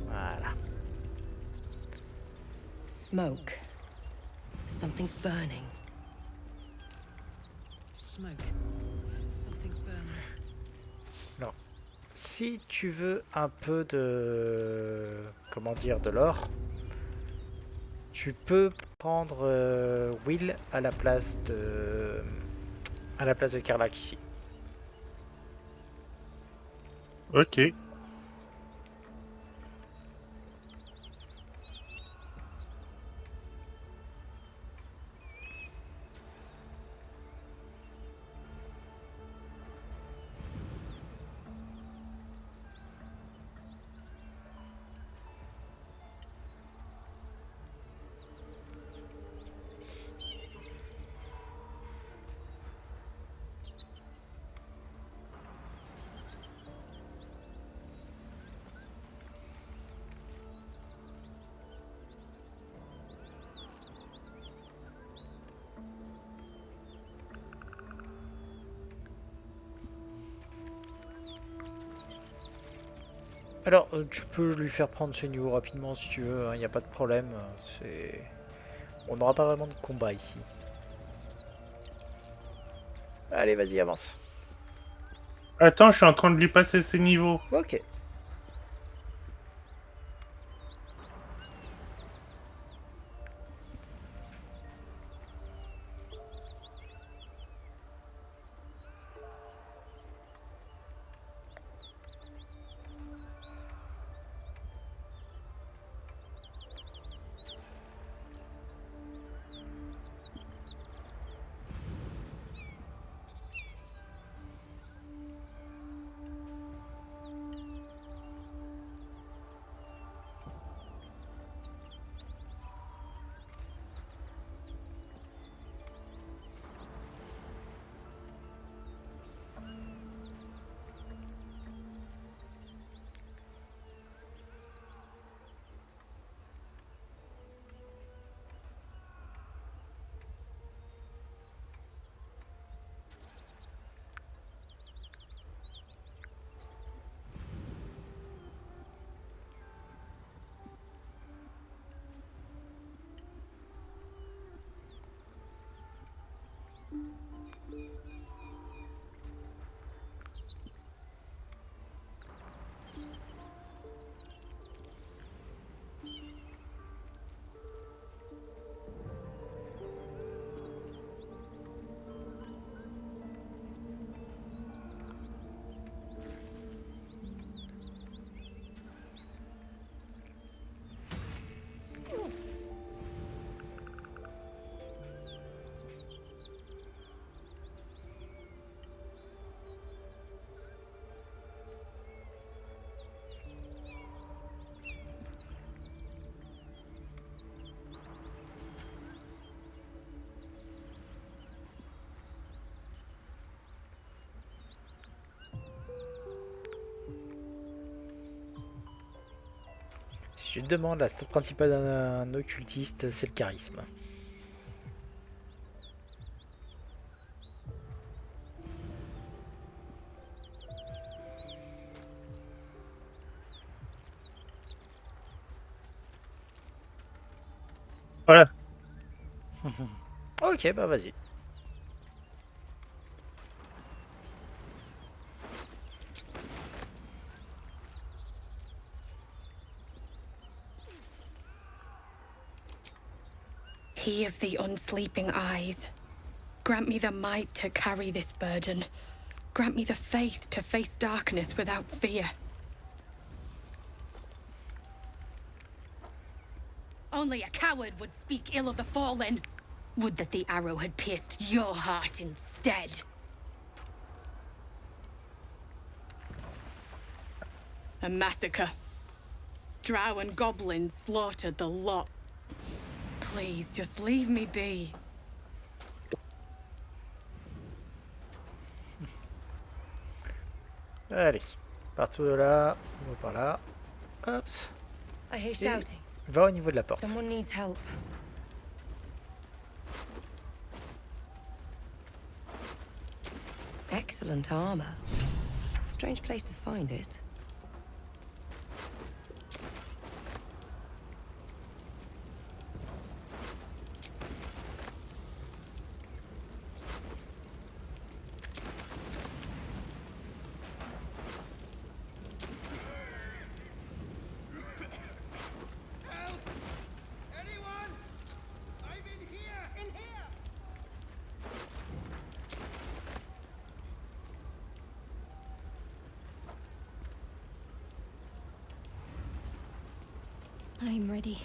Voilà. Smoke. Something's burning. Smoke. Something's burning. Non. Si tu veux un peu de... comment dire, de l'or, tu peux prendre Will à la place de... Karlach ici. Ok. Alors, tu peux lui faire prendre ce niveau rapidement si tu veux, il n'y a pas de problème. On n'aura pas vraiment de combat ici. Allez, vas-y, avance. Attends, je suis en train de lui passer ses niveaux. Ok. Si je te demande la stat principale d'un occultiste, c'est le charisme. Voilà. Ok, bah vas-y. He of the unsleeping eyes, grant me the might to carry this burden. Grant me the faith to face darkness without fear. Only a coward would speak ill of the fallen. Would that the arrow had pierced your heart instead. A massacre. Drow and goblins slaughtered the lot. Please, just leave me be. Allez, partout de là, on va par là. Hop. I hear Et shouting. va au niveau de la porte. Someone needs help. Excellent armor. Strange place to find it. I'm ready.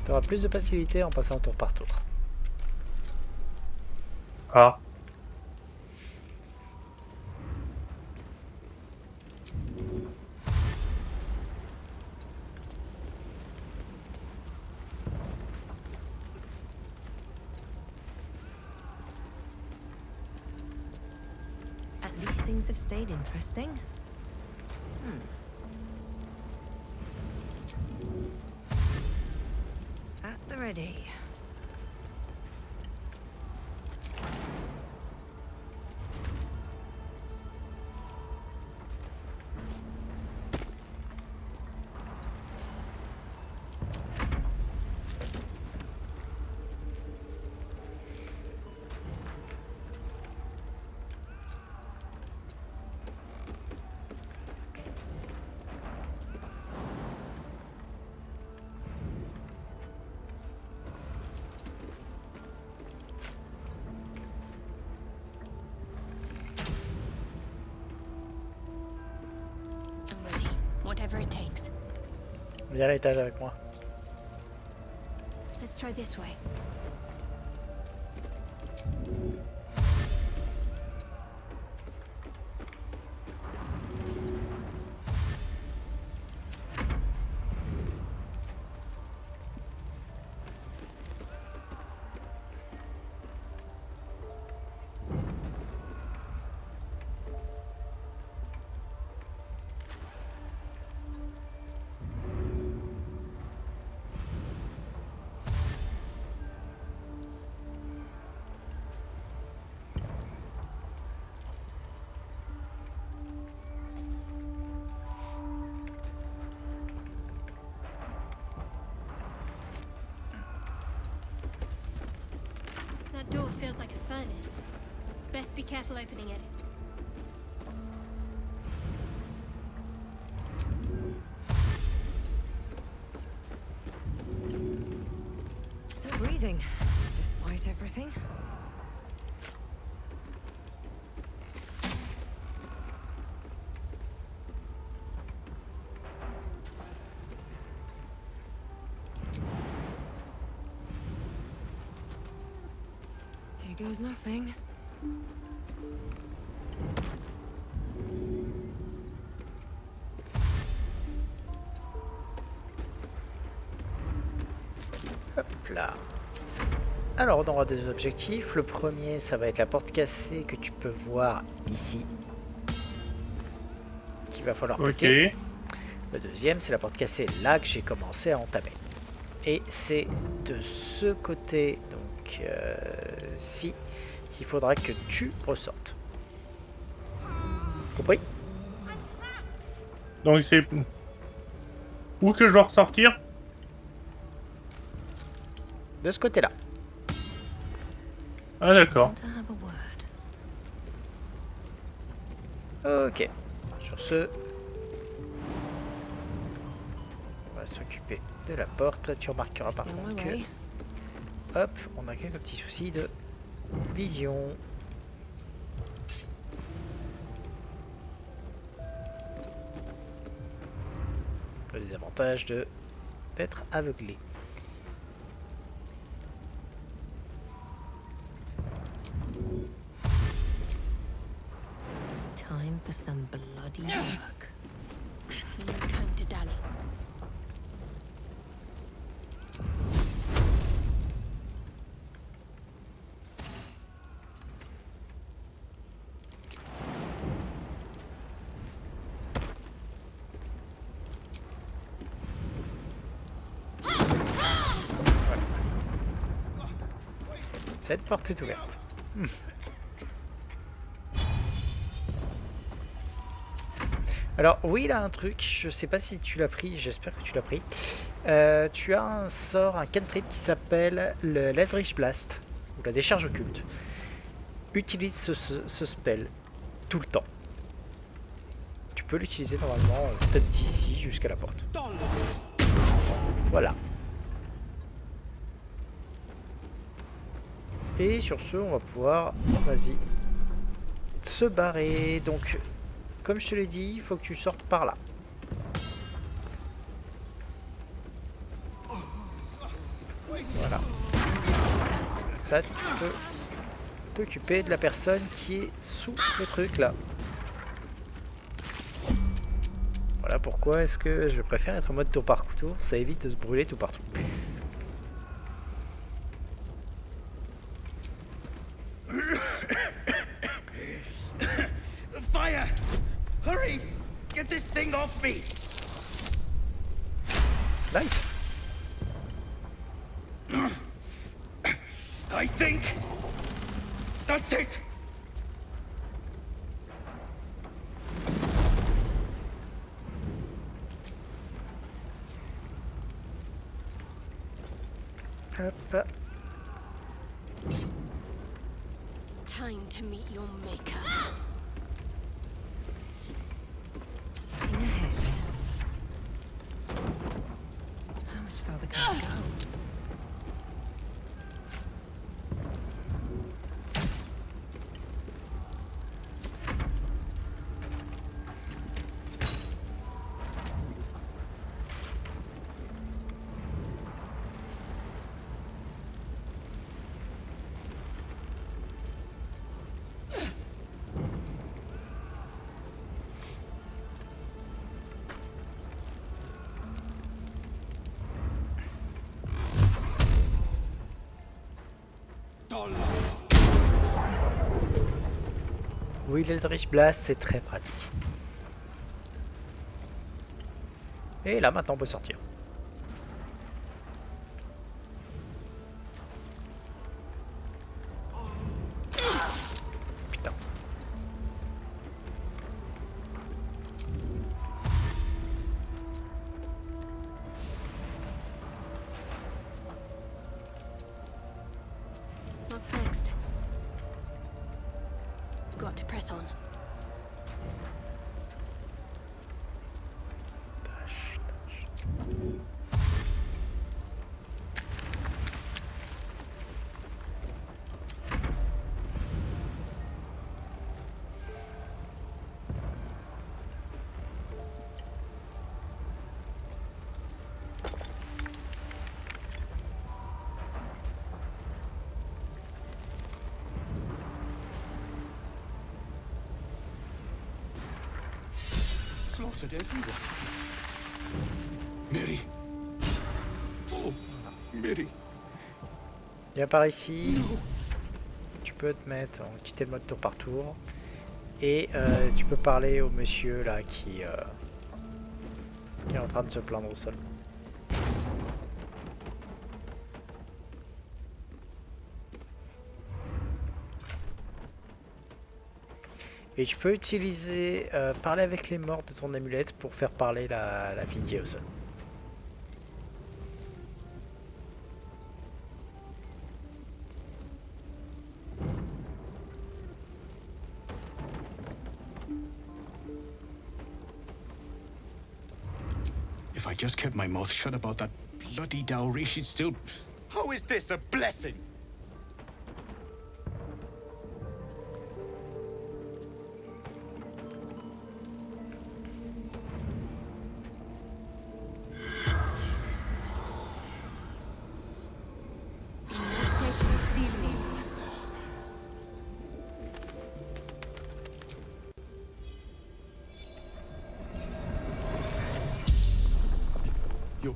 Tu auras plus de facilité en passant tour par tour. Ah. At least things have stayed interesting. At the ready. I'm ready. Whatever it takes. Viens à l'étage avec moi. Let's try this way. That door feels like a furnace. Best be careful opening it. Still breathing, despite everything. Here goes nothing. Hop là. Alors, on aura deux objectifs. Le premier, ça va être la porte cassée que tu peux voir ici. Qu'il va falloir péter. Le deuxième, c'est la porte cassée là que j'ai commencé à entamer. Et c'est de ce côté, donc ci, qu'il faudra que tu ressortes. Compris? Donc c'est... Où que je dois ressortir? De ce côté-là. Ah d'accord. Ok. Sur ce... on va s'occuper de la porte. Tu remarqueras par contre que... Hop, on a quelques petits soucis de vision. Le désavantage d'être aveuglé. Time for some bloody work. No time to dally. Cette porte est ouverte. Alors oui, il a un truc, je sais pas si tu l'as pris, j'espère que tu l'as pris. Tu as un sort, un cantrip qui s'appelle le Eldritch Blast, ou la décharge occulte. Utilise ce spell tout le temps. Tu peux l'utiliser normalement peut-être d'ici jusqu'à la porte. Voilà. Et sur ce, on va pouvoir, vas-y, se barrer. Donc, comme je te l'ai dit, il faut que tu sortes par là. Voilà. Ça, tu peux t'occuper de la personne qui est sous le truc là. Voilà pourquoi est-ce que je préfère être en mode tour par tour, ça évite de se brûler tout partout. Fire! Hurry! Get this thing off me! Nice. I think that's it. Hop. Time to meet your maker. How much further can I go? Oui, l'Eldritch Blast, c'est très pratique. Et là, maintenant, on peut sortir. Putain. What's next? Got to press on. Slaughtered everyone. Mary. Oh, Mary. Viens par ici. Tu peux te mettre, quitter le mode tour par tour. Et tu peux parler au monsieur là qui est en train de se plaindre au sol. Et tu peux utiliser, parler avec les morts de ton amulette pour faire parler la fille qui est au sol. If If I just kept my mouth shut about that bloody dowry, she'd still... How is this a blessing?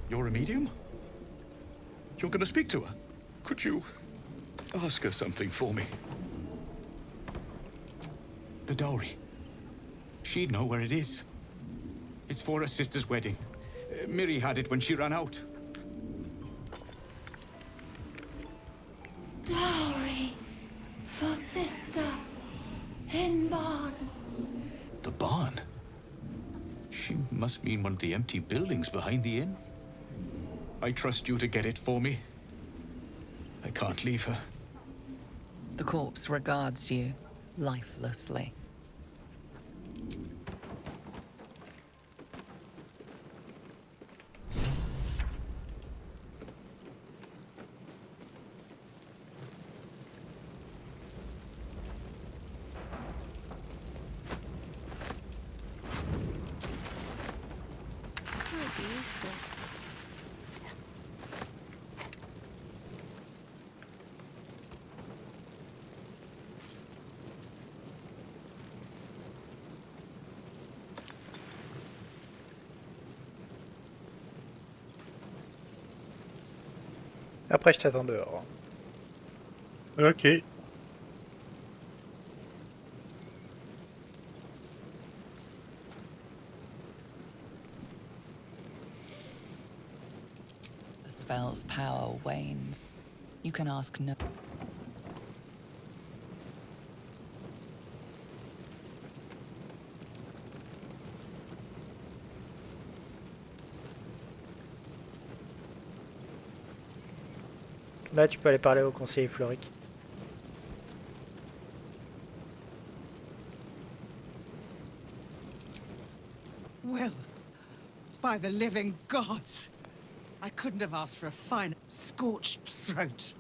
You're a medium? You're gonna speak to her? Could you ask her something for me? The dowry. She'd know where it is. It's for her sister's wedding. Miri had it when she ran out. Dowry for sister in barn. The barn? She must mean one of the empty buildings behind the inn. I trust you to get it for me. I can't leave her. The corpse regards you lifelessly. Après, je t'attends dehors. Ok. The spell's power wanes. You can ask no. Là, tu peux aller parler au conseiller Floric. Well, by the living gods, I couldn't have asked for a finer scorched throat.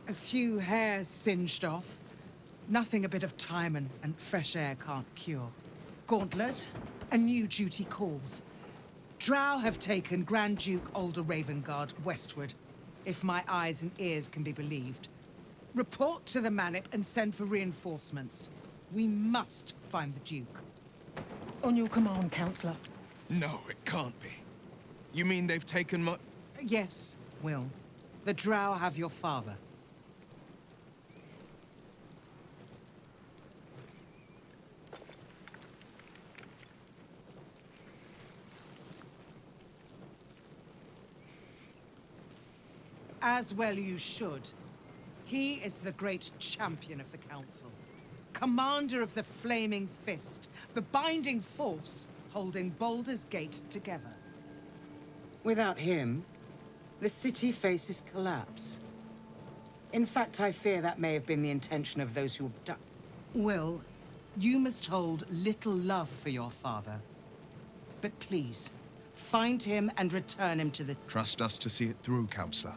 A few hairs singed off. Nothing a bit of time and fresh air can't cure. Gauntlet, a new duty calls. Drow have taken Grand Duke Alder Ravengard westward, if my eyes and ears can be believed. Report to the Manic and send for reinforcements. We must find the Duke. On your command, Counselor. No, it can't be. You mean they've taken my... Yes, Will. The Drow have your father. As well you should. He is the great champion of the Council. Commander of the Flaming Fist, the binding force holding Baldur's Gate together. Without him, the city faces collapse. In fact, I fear that may have been the intention of those who abduct... Will, you must hold little love for your father. But please, find him and return him to the... Trust us to see it through, Counselor.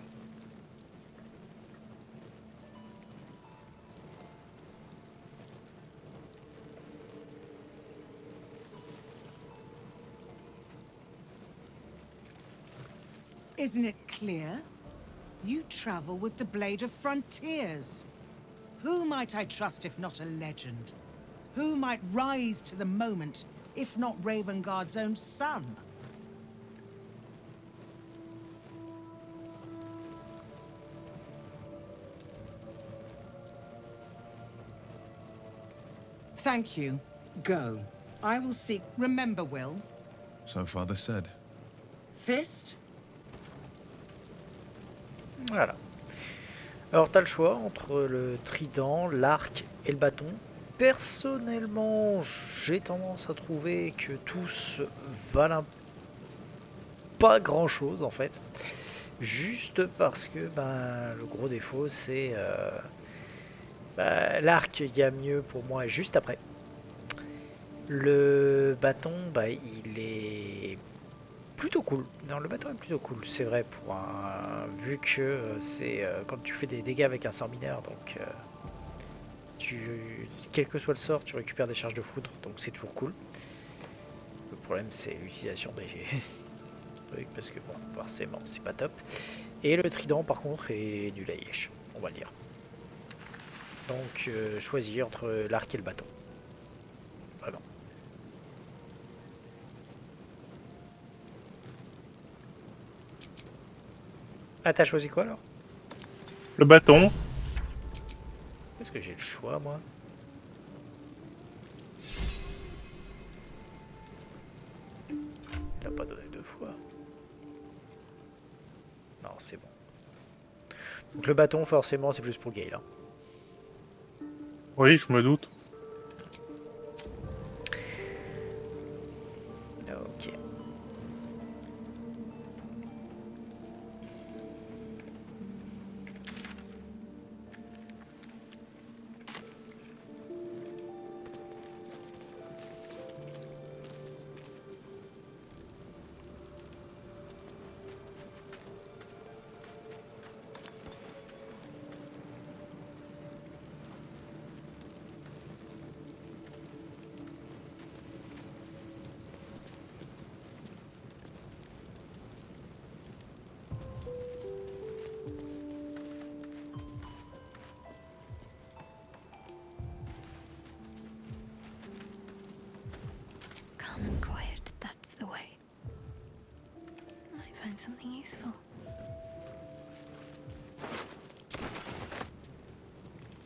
Isn't it clear? You travel with the Blade of Frontiers. Who might I trust if not a legend? Who might rise to the moment if not Ravengard's own son? Thank you. Go. I will seek... Remember, Will. So Father said. Fist? Voilà. Alors, t'as le choix entre le trident, l'arc et le bâton. Personnellement, j'ai tendance à trouver que tous valent pas grand chose en fait. Juste parce que le gros défaut c'est l'arc, il y a mieux pour moi juste après. Le bâton, il est plutôt cool. Non, le bateau est plutôt cool, c'est vrai, pour un... vu que c'est quand tu fais des dégâts avec un sort mineur, donc quel que soit le sort, tu récupères des charges de foudre, donc c'est toujours cool. Le problème, c'est l'utilisation des trucs, parce que bon, forcément, c'est pas top. Et le trident, par contre, est nul à Yesh, on va le dire. Donc, choisir entre l'arc et le bâton. Vraiment. Ah, t'as choisi quoi alors? Le bâton. Est-ce que j'ai le choix, moi? Il a pas donné deux fois. Non, c'est bon. Donc le bâton, forcément, c'est plus pour Gale. Hein. Oui, je me doute. Ok. Calm and quiet, that's the way. Might find something useful.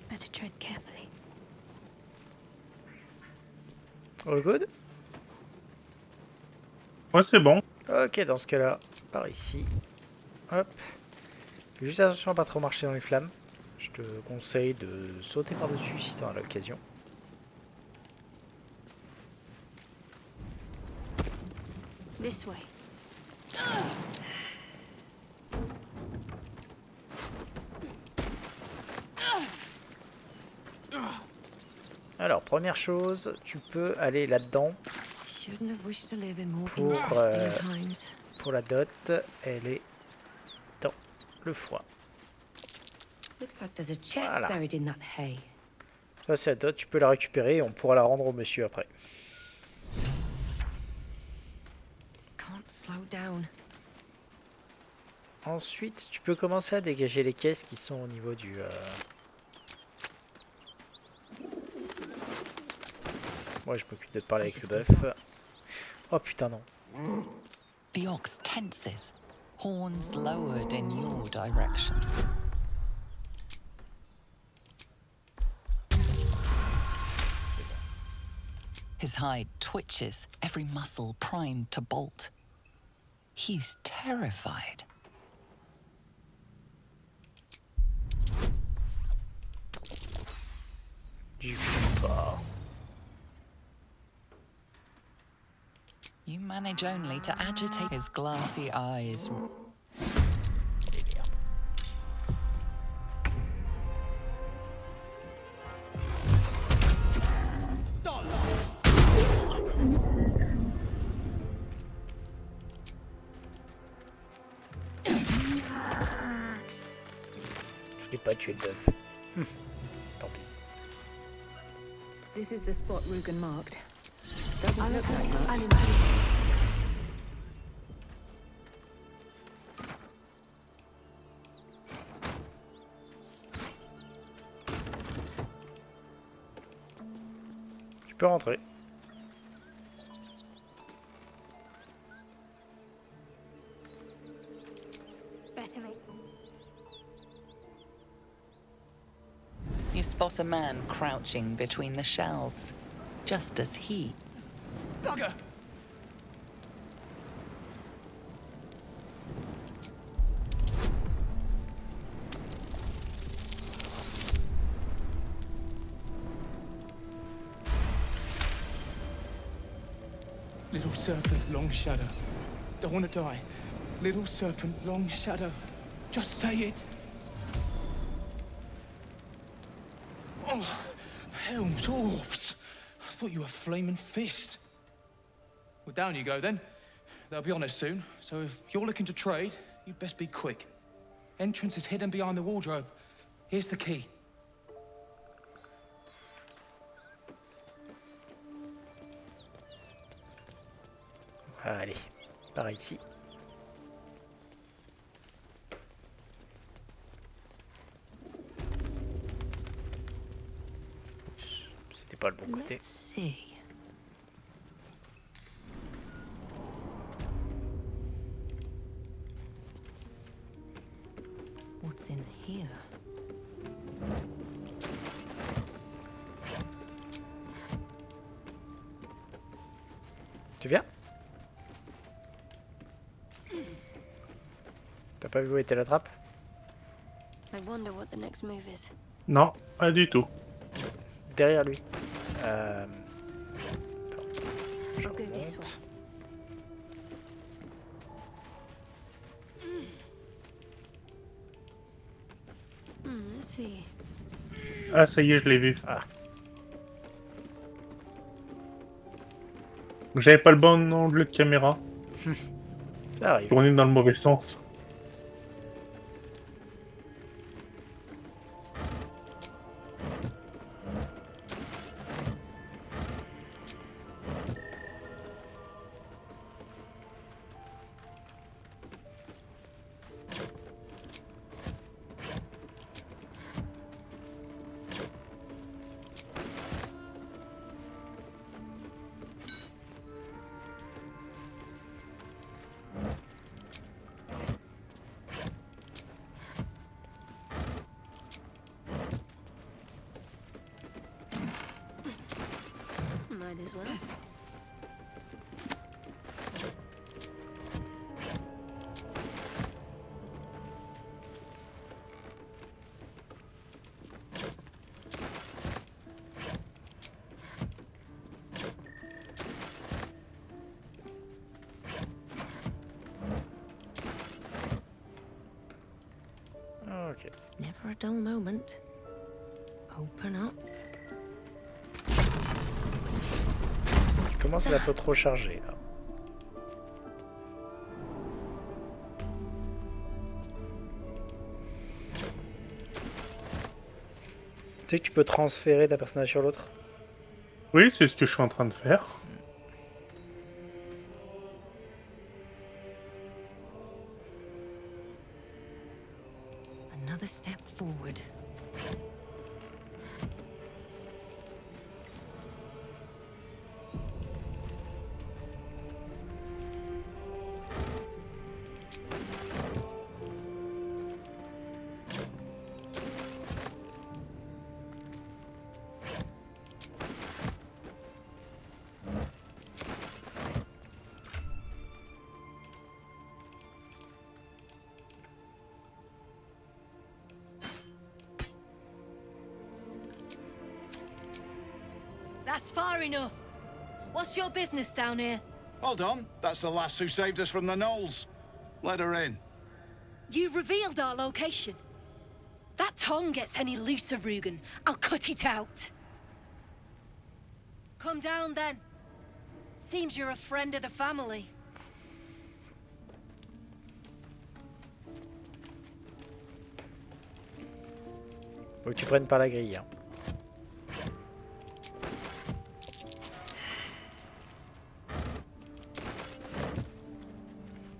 Better tread carefully. All good? Ouais, c'est bon. Ok, dans ce cas-là, par ici. Hop. Fais juste attention à pas trop marcher dans les flammes. Je te conseille de sauter par-dessus si tu as l'occasion. This way. Alors, première chose, tu peux aller là-dedans. Shouldn't have wished to live in more Pour, interesting times. pour la dot, elle est dans le foie. Looks like there's a chest Voilà. buried in that hay. Ça, c'est la dot, tu peux la récupérer et on pourra la rendre au monsieur après. Can't slow down. Ensuite, tu peux commencer à dégager les caisses qui sont au niveau du... Moi, je m'occupe de parler avec le bœuf. Oh putain, non. The ox tenses, horns lowered in your direction. His hide twitches, every muscle primed to bolt. He's terrified. Du fort. You manage only to agitate his glassy eyes. Je l'ai pas tué le bœuf. Tant pis. This is the spot Rugen marked. Doesn't look like much. Tu peux rentrer. You spot a man crouching between the shelves, just as he... Bugger! Little serpent, long shadow. Don't want to die. Little serpent, long shadow. Just say it. Oh, Helm's Orbs. I thought you were Flaming Fist. Well, down you go then. They'll be on us soon, so if you're looking to trade, you'd best be quick. Entrance is hidden behind the wardrobe. Here's the key. Allez, par ici. Oups, c'était pas le bon côté. Let's see. What's in here? Tu viens? T'as pas vu où était la trappe? I wonder what the next move is. Non, pas du tout. Derrière lui. I'll go this way. Let's see. Ah, ça y est, je l'ai vu. Ah. J'avais pas le bon angle de caméra. Ça arrive. Tourné dans le mauvais sens. Might as well. Ok. Never a dull moment. Open up. Je commence à être un peu trop chargé là. Tu sais que tu peux transférer ta personnage sur l'autre? Oui, c'est ce que je suis en train de faire. Another step forward. That's far enough. What's your business down here? Hold on, that's the lass who saved us from the Knolls. Let her in. You revealed our location. That tongue gets any looser, Rugen, I'll cut it out. Come down then. Seems you're a friend of the family. Faut que tu prennes par la grille. Hein.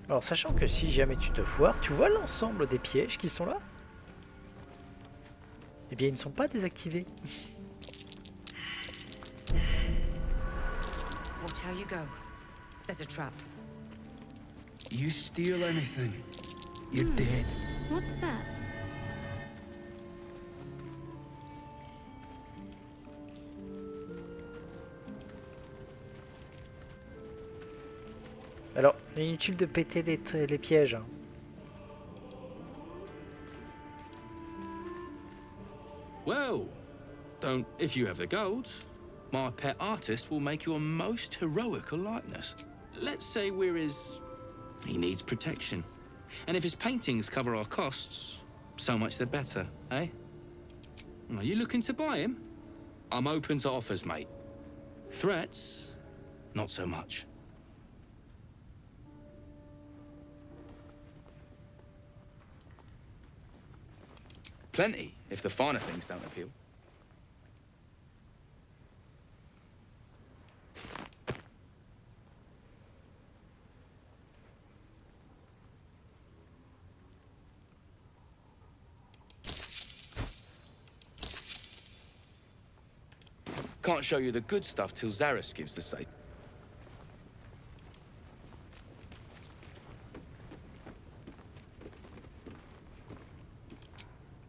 Alors, sachant que si jamais tu te foires, tu vois l'ensemble des pièges qui sont là? Eh bien, ils ne sont pas désactivés. Watch how you go. There's a trap. You steal anything, you're dead. What's that? Alors, inutile de péter les pièges. Hein. Well, don't if you have the gold. My pet artist will make you a most heroical likeness. Let's say we're his... He needs protection. And if his paintings cover our costs, so much the better, eh? Are you looking to buy him? I'm open to offers, mate. Threats? Not so much. Plenty, if the finer things don't appeal. Can't show you the good stuff till Zaris gives the say.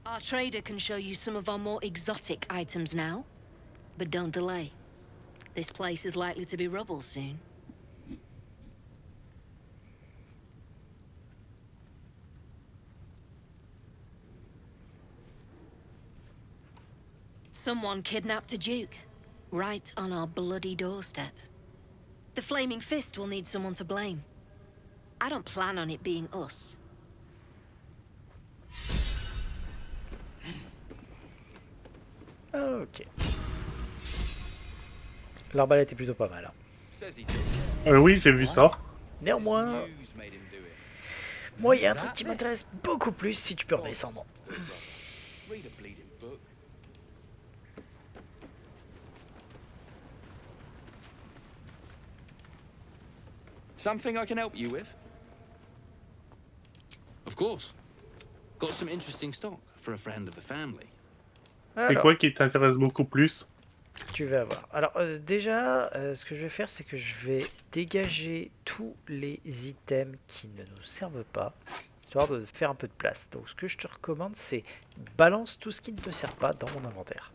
Our trader can show you some of our more exotic items now. But don't delay. This place is likely to be rubble soon. Someone kidnapped a duke, right on our bloody doorstep. The Flaming Fist will need someone to blame. I don't plan on it being us. Ok. L'arbalète est plutôt pas mal. Oui, j'ai vu ça. Néanmoins, moi, il y a un truc qui m'intéresse beaucoup plus si tu peux redescendre. Something I can help you with? Of course. Got some interesting stock for a friend of the family. C'est quoi qui t'intéresse beaucoup plus? Tu vas voir. Alors déjà, ce que je vais faire, c'est que je vais dégager tous les items qui ne nous servent pas, histoire de faire un peu de place. Donc ce que je te recommande, c'est balance tout ce qui ne te sert pas dans mon inventaire.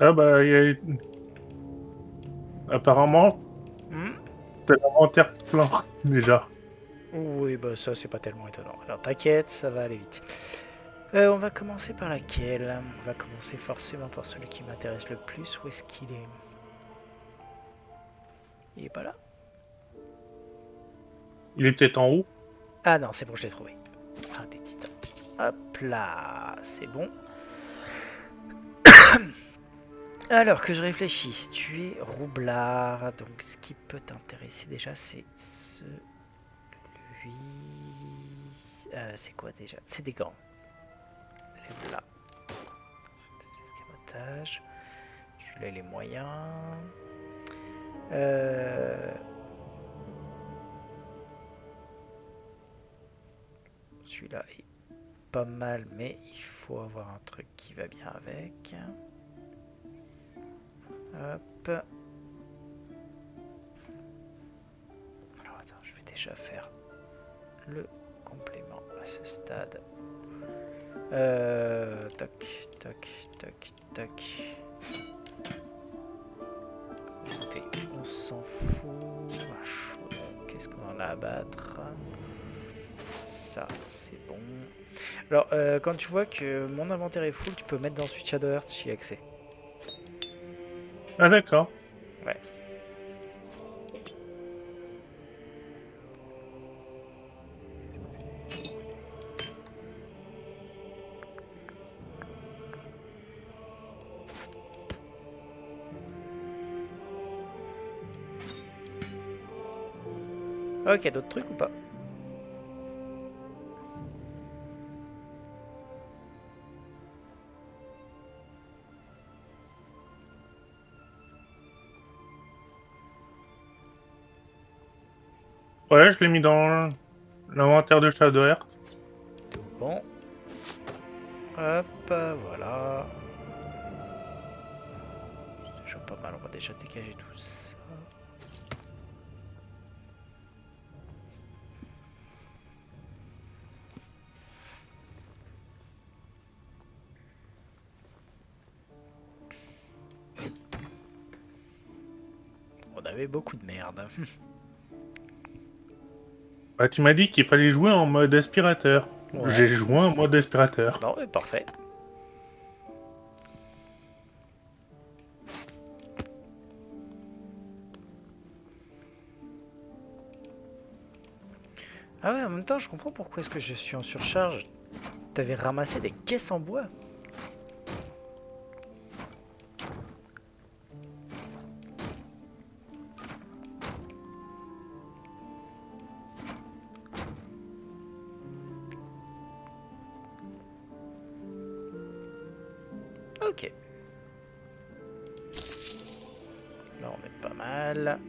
Ah bah, apparemment, t'as l'inventaire plein, déjà. Oui, bah ça c'est pas tellement étonnant. Alors t'inquiète, ça va aller vite. On va commencer par laquelle? On va commencer forcément par celui qui m'intéresse le plus. Où est-ce qu'il est? Il est pas là? Il est peut-être en haut. Ah non, c'est bon, je l'ai trouvé. Ah, des titans. Hop là, c'est bon. Alors que je réfléchisse, tu es roublard, donc ce qui peut t'intéresser déjà, c'est celui... c'est quoi déjà? C'est des gants. Les là. Escamotage. Celui-là, il est moyen. Celui-là est pas mal, mais il faut avoir un truc qui va bien avec. Hop. Alors attends, je vais déjà faire le complément à ce stade. Toc, toc, toc, toc. Écoutez, on s'en fout. Qu'est-ce qu'on en a à battre? Ça, c'est bon. Alors, quand tu vois que mon inventaire est full, tu peux mettre dans Switch Shadow Hearts, j'y ai accès. Ah d'accord. Ouais. Ok, d'autres trucs ou pas? Ouais, je l'ai mis dans l'inventaire de Shadowheart. Tout bon. Hop, voilà. C'est déjà pas mal, on va déjà dégager tout ça. On avait beaucoup de merde. Bah, tu m'as dit qu'il fallait jouer en mode aspirateur. Ouais. J'ai joué en mode aspirateur. Non, mais parfait. Ah ouais, en même temps, je comprends pourquoi est-ce que je suis en surcharge. T'avais ramassé des caisses en bois. Ok. Là, on est pas mal.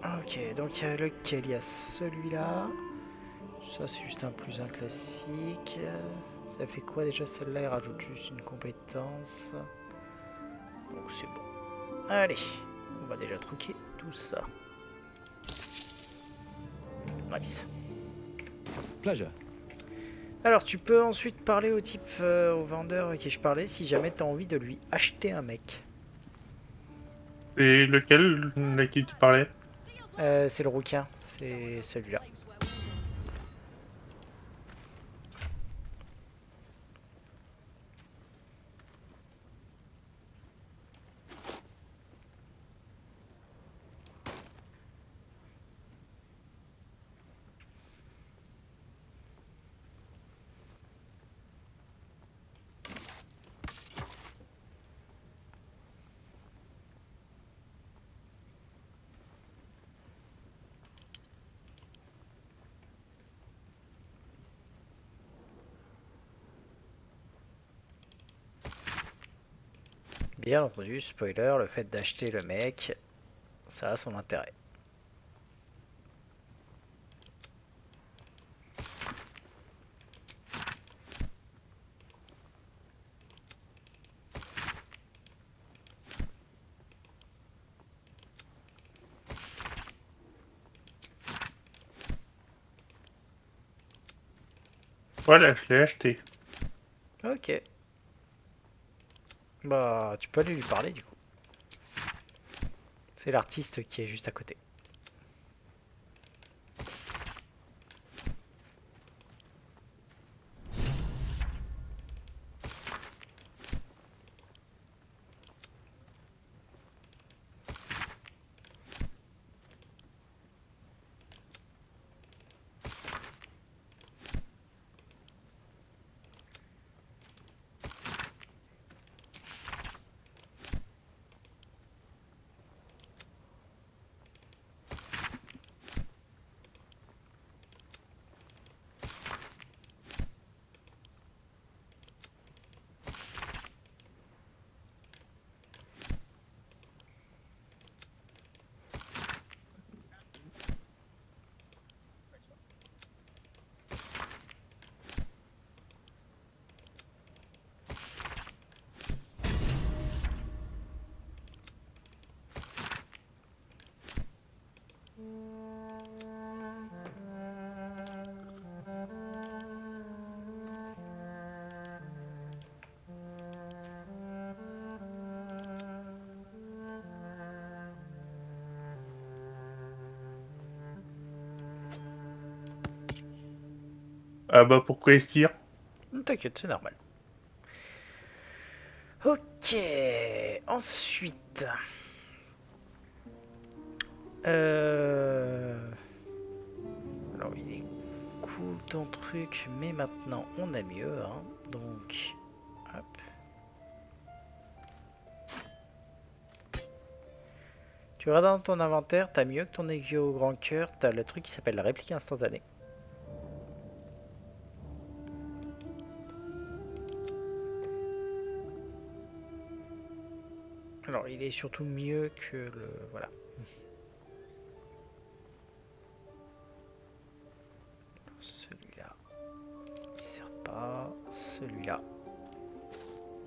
Ok, donc il y a lequel? Il y a celui-là. Ça, c'est juste un plus un classique. Ça fait quoi déjà celle-là? Il rajoute juste une compétence. Donc c'est bon. Allez, on va déjà truquer tout ça. Nice. Pleasure. Alors, tu peux ensuite parler au type, au vendeur à qui je parlais, si jamais tu as envie de lui acheter un mec. Et lequel, à qui tu parlais? C'est le rouquin, c'est celui-là. Bien entendu, spoiler, le fait d'acheter le mec, ça a son intérêt. Voilà, je l'ai acheté. Ok. Bah, tu peux aller lui parler du coup. C'est l'artiste qui est juste à côté. Ah bah pourquoi est-ce tire? T'inquiète, c'est normal. Ok, ensuite. Alors il est cool ton truc, mais maintenant on a mieux, hein. Donc, hop. Tu regardes dans ton inventaire, t'as mieux que ton aiguille au grand cœur, t'as le truc qui s'appelle la réplique instantanée. Alors, il est surtout mieux que le... Voilà. Celui-là, il sert pas. Celui-là,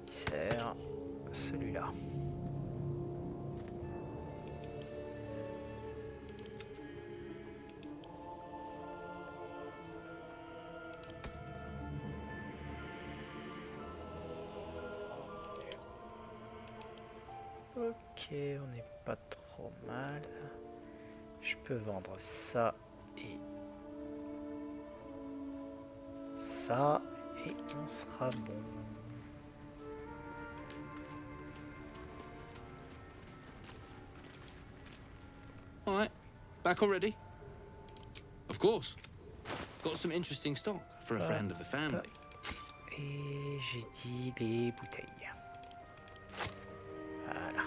il sert. Celui-là. Ok, on n'est pas trop mal. Je peux vendre ça et ça et on sera bon. All right, back already? Of course. Got some interesting stock for a friend of the family. Et j'ai dit les bouteilles. Voilà.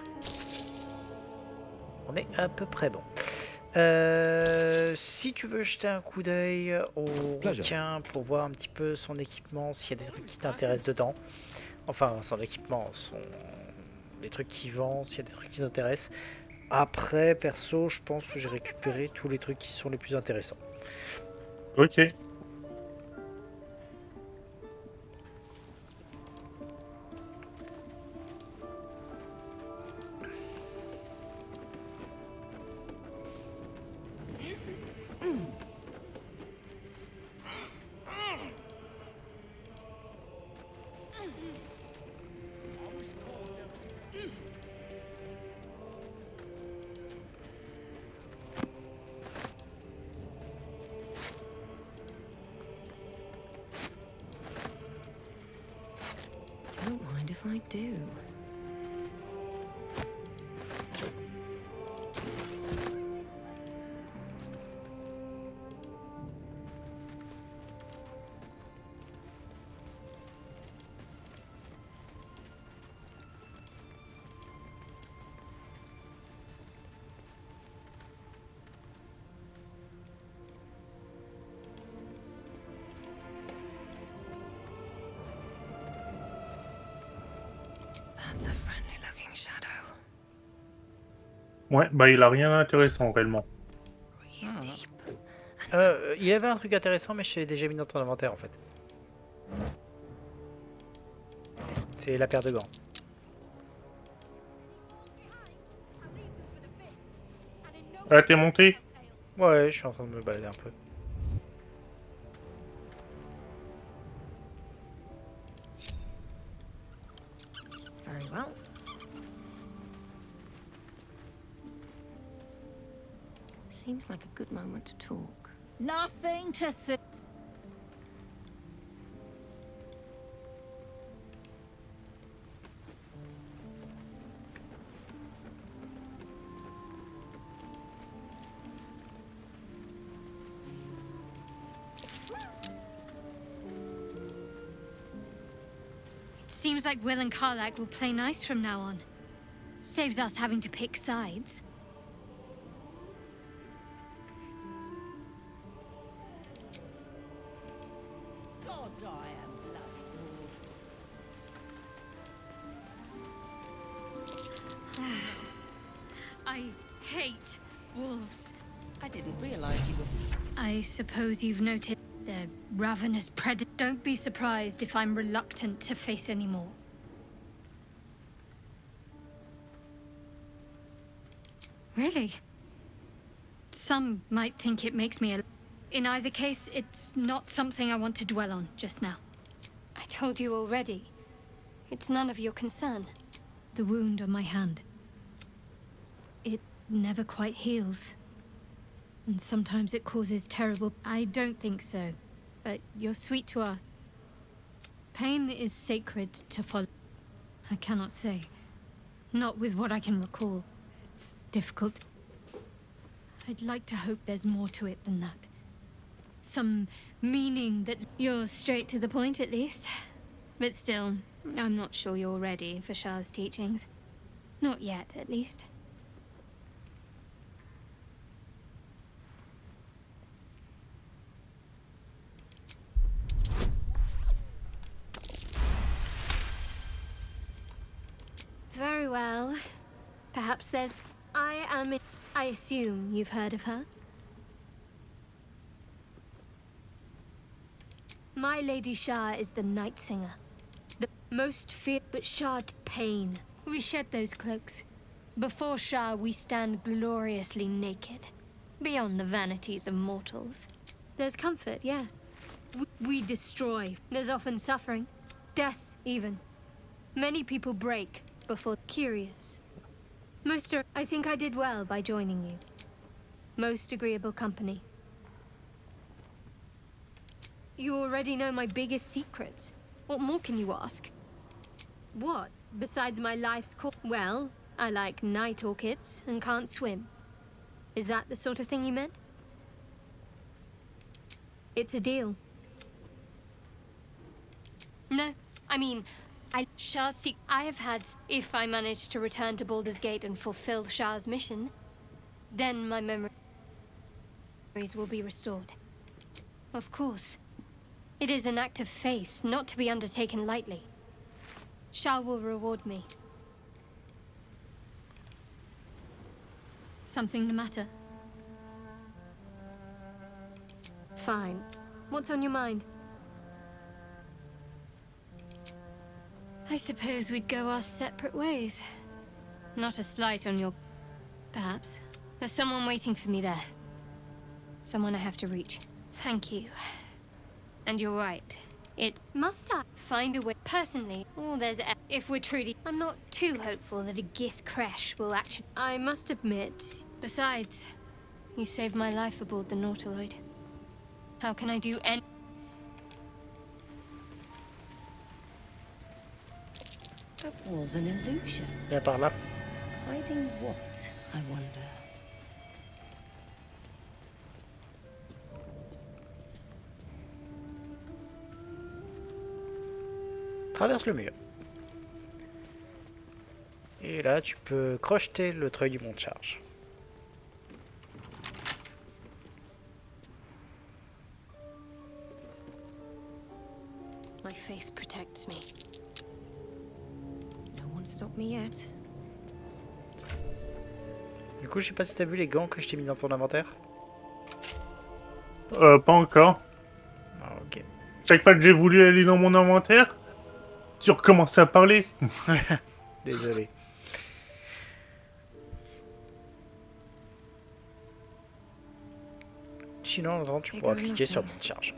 On est à peu près bon. Si tu veux jeter un coup d'œil au requin pour voir un petit peu son équipement, s'il y a des trucs qui t'intéressent dedans. Enfin, son équipement, les trucs qu'il vend, s'il y a des trucs qui t'intéressent. Après, perso, je pense que j'ai récupéré tous les trucs qui sont les plus intéressants. Ok. Don't mind if I do. That's a friendly looking shadow. Ouais, bah il a rien d'intéressant réellement. Il avait un truc intéressant, mais je l'ai déjà mis dans ton inventaire en fait. C'est la paire de gants. Ah, t'es monté? Ouais, je suis en train de me balader un peu. Very well. Seems like a good moment to talk. Nothing to say. Seems like Will and Karlach will play nice from now on. Saves us having to pick sides. Gods, I am bloody bored. I hate wolves. I didn't realize you were... I suppose you've noted they're ravenous predators. Don't be surprised if I'm reluctant to face any more. Really? Some might think it makes me a... In either case, it's not something I want to dwell on just now. I told you already. It's none of your concern. The wound on my hand. It never quite heals. And sometimes it causes terrible... I don't think so. But you're sweet to us. Pain is sacred to follow. I cannot say. Not with what I can recall. It's difficult. I'd like to hope there's more to it than that. Some meaning that... You're straight to the point, at least. But still, I'm not sure you're ready for Shah's teachings. Not yet, at least. Perhaps there's... I assume you've heard of her? My Lady Shah is the Night Singer. The most feared, but Shah pain. We shed those cloaks. Before Shah, we stand gloriously naked. Beyond the vanities of mortals. There's comfort, yes. We destroy. There's often suffering. Death, even. Many people break before curious. I think I did well by joining you. Most agreeable company. You already know my biggest secrets. What more can you ask? What? Besides my life's call? Well, I like night orchids and can't swim. Is that the sort of thing you meant? It's a deal. No, I mean, Shah's I have had... If I manage to return to Baldur's Gate and fulfill Shah's mission, then my memories will be restored. Of course. It is an act of faith, not to be undertaken lightly. Shah will reward me. Something the matter? Fine. What's on your mind? I suppose we'd go our separate ways. Not a slight on your... Perhaps. There's someone waiting for me there. Someone I have to reach. Thank you. And you're right. Must I find a way? Personally, if we're truly... I'm not too hopeful that a Gith crash will actually... I must admit... Besides, you saved my life aboard the Nautiloid. How can I do any... That was an illusion. Viens par là. Hiding what, I wonder? Traverse le mur. Et là, tu peux crocheter le treuil du mont de charge. My faith protects me. No one stopped me yet. Du coup, je sais pas si t'as vu les gants que je t'ai mis dans ton inventaire. Pas encore. Ah, ok. Chaque fois que j'ai voulu aller dans mon inventaire, tu recommences à parler. Désolé. Sinon, en attendant, tu pourras cliquer sur mon charge.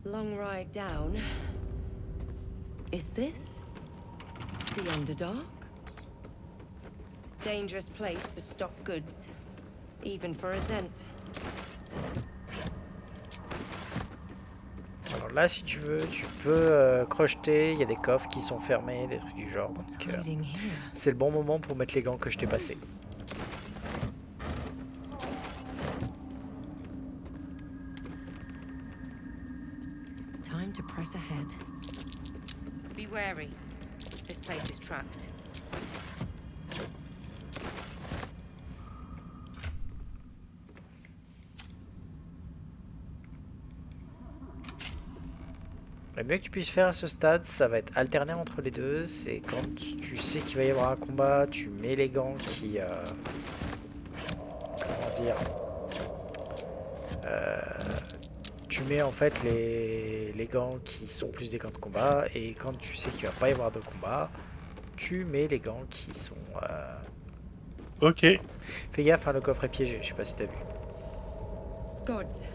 Long ride down. Is this the Underdark? Dangerous place to stock goods, even for a Zent. Alors là, si tu veux, tu peux crocheter. Il y a des coffres qui sont fermés, des trucs du genre. Donc, c'est le bon moment pour mettre les gants que je t'ai passés. Time to press ahead. Be wary. This place is trapped. Le mieux que tu puisses faire à ce stade, ça va être alterner entre les deux. C'est quand tu sais qu'il va y avoir un combat, tu mets les gants qui... comment dire, tu mets en fait les gants qui sont plus des gants de combat. Et quand tu sais qu'il va pas y avoir de combat, tu mets les gants qui sont... Ok. Fais gaffe, hein, le coffre est piégé, je sais pas si t'as vu. Gods,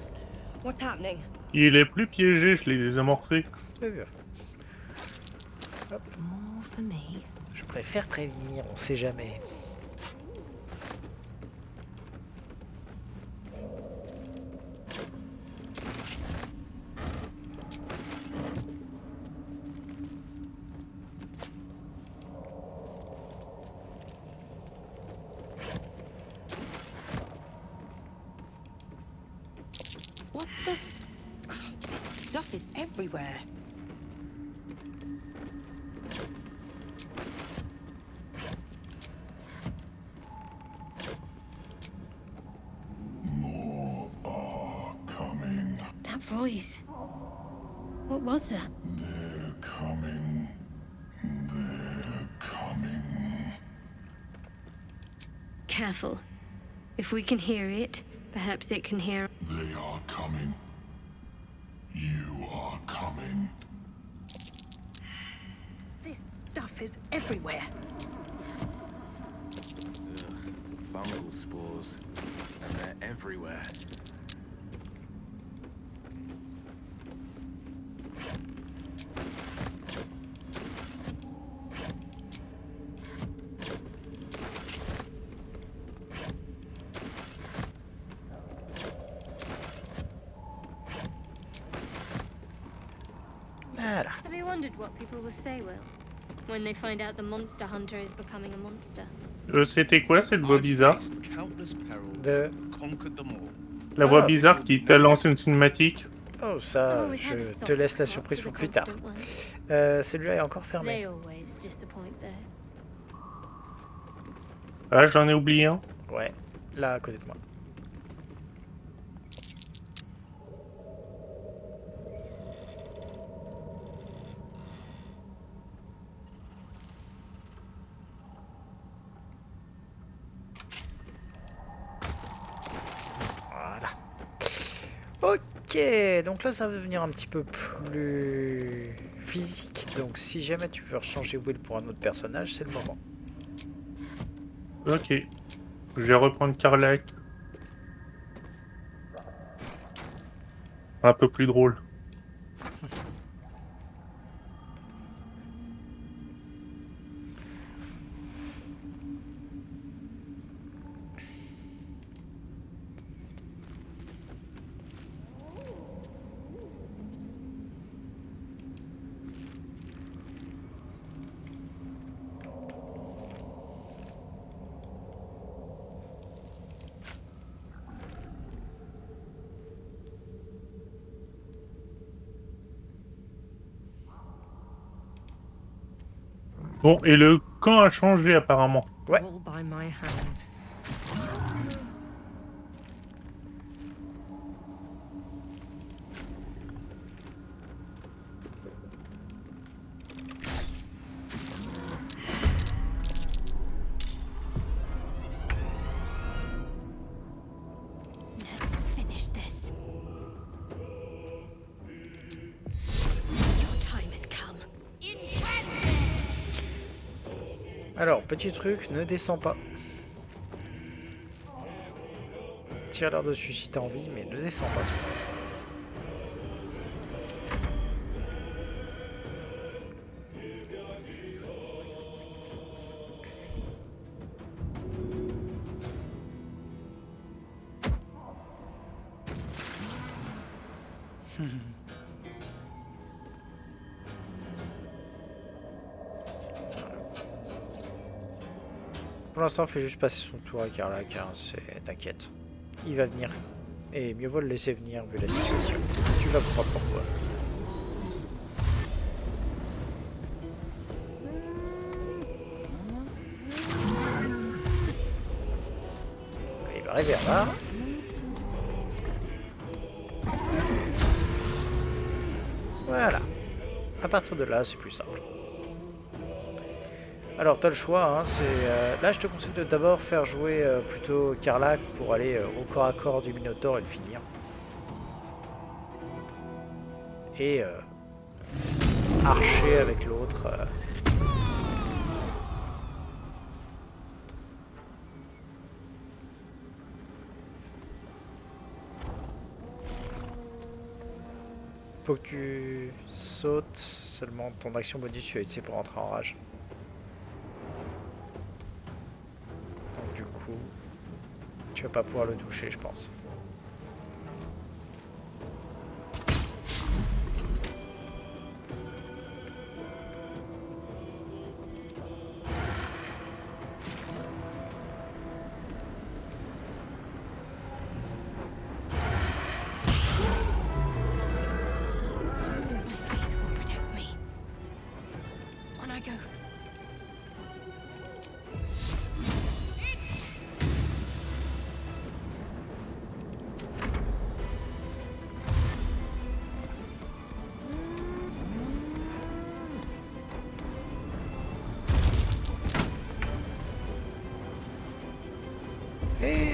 what's happening? Il est plus piégé, je l'ai désamorcé. Très bien. Hop. Je préfère prévenir, on sait jamais. What the... Oh, this stuff is everywhere. More ark. noise. What was that? They're coming. They're coming. Careful. If we can hear it, perhaps it can hear. They are coming. You are coming. This stuff is everywhere. Fungal spores. And they're everywhere. Voilà. Have you wondered what people will say, Will, when they find out the monster hunter is becoming a monster? C'était quoi cette voix bizarre? De... La voix bizarre qui t'a lancé une cinématique? Oh, ça, je te laisse la surprise pour plus tard. Celui-là est encore fermé. Ah, j'en ai oublié un. Ouais, là à côté de moi. Voilà. Ok, donc là ça va devenir un petit peu plus physique. Donc si jamais tu veux changer Will pour un autre personnage, c'est le moment. Ok. Je vais reprendre Karlach. Un peu plus drôle. Bon, et le camp a changé apparemment. Ouais. All by my hand. Let's finish this. Your time has come. Alors, petit truc, ne descends pas. Tire-leur dessus si t'as envie, mais ne descends pas. Pour l'instant, fais juste passer son tour à Karlach, hein, t'inquiète. Il va venir. Et mieux vaut le laisser venir vu la situation. Tu vas voir pourquoi. Il va arriver là. Voilà. À partir de là, c'est plus simple. Alors, t'as le choix, hein, là je te conseille de d'abord faire jouer plutôt Karlach pour aller au corps à corps du Minotaure et le finir. Et archer avec l'autre. Faut que tu sautes, seulement ton action bonus tu vas utiliser pour rentrer en rage. Du coup, tu vas pas pouvoir le toucher, je pense.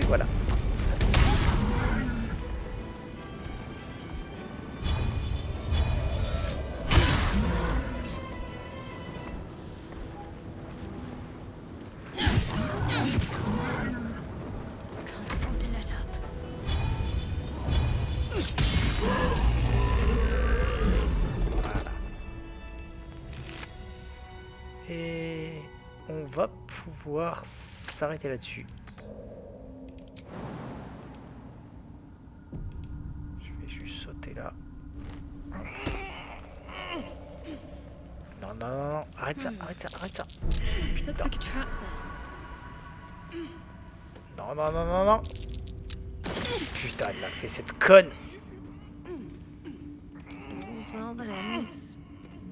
voilà. Et on va pouvoir s'arrêter là-dessus. Je vais juste sauter là. Non, non, non, non. Arrête ça, arrête ça, arrête ça. Putain. Non, non, non, non, non. Putain, il m'a fait cette conne. Well, that ends.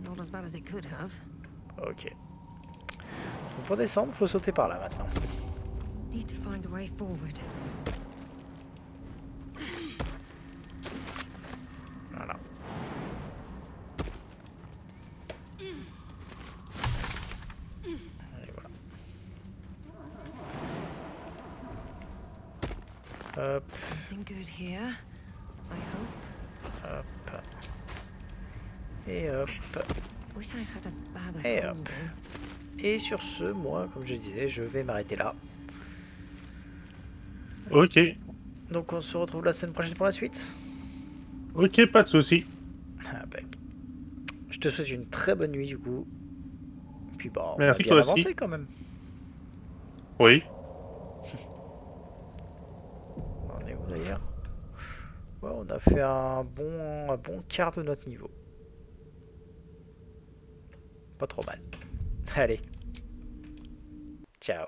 Not as bad as it could have. Ok. Donc pour descendre, faut sauter par là maintenant. Need to find a way forward. Voilà. Et voilà. Hop. Something good here, I hope. Hop. Et hop. Wish I had a bag of Et hop. holding. Et sur ce, moi, comme je disais, je vais m'arrêter là. Ok. Donc on se retrouve la semaine prochaine pour la suite. Ok, pas de soucis. Impec. Je te souhaite une très bonne nuit du coup. Puis bon, Merci, on a toi bien avancé aussi. quand même. Oui. On est où d'ailleurs? Ouais, on a fait un bon quart de notre niveau. Pas trop mal. Allez. Ciao.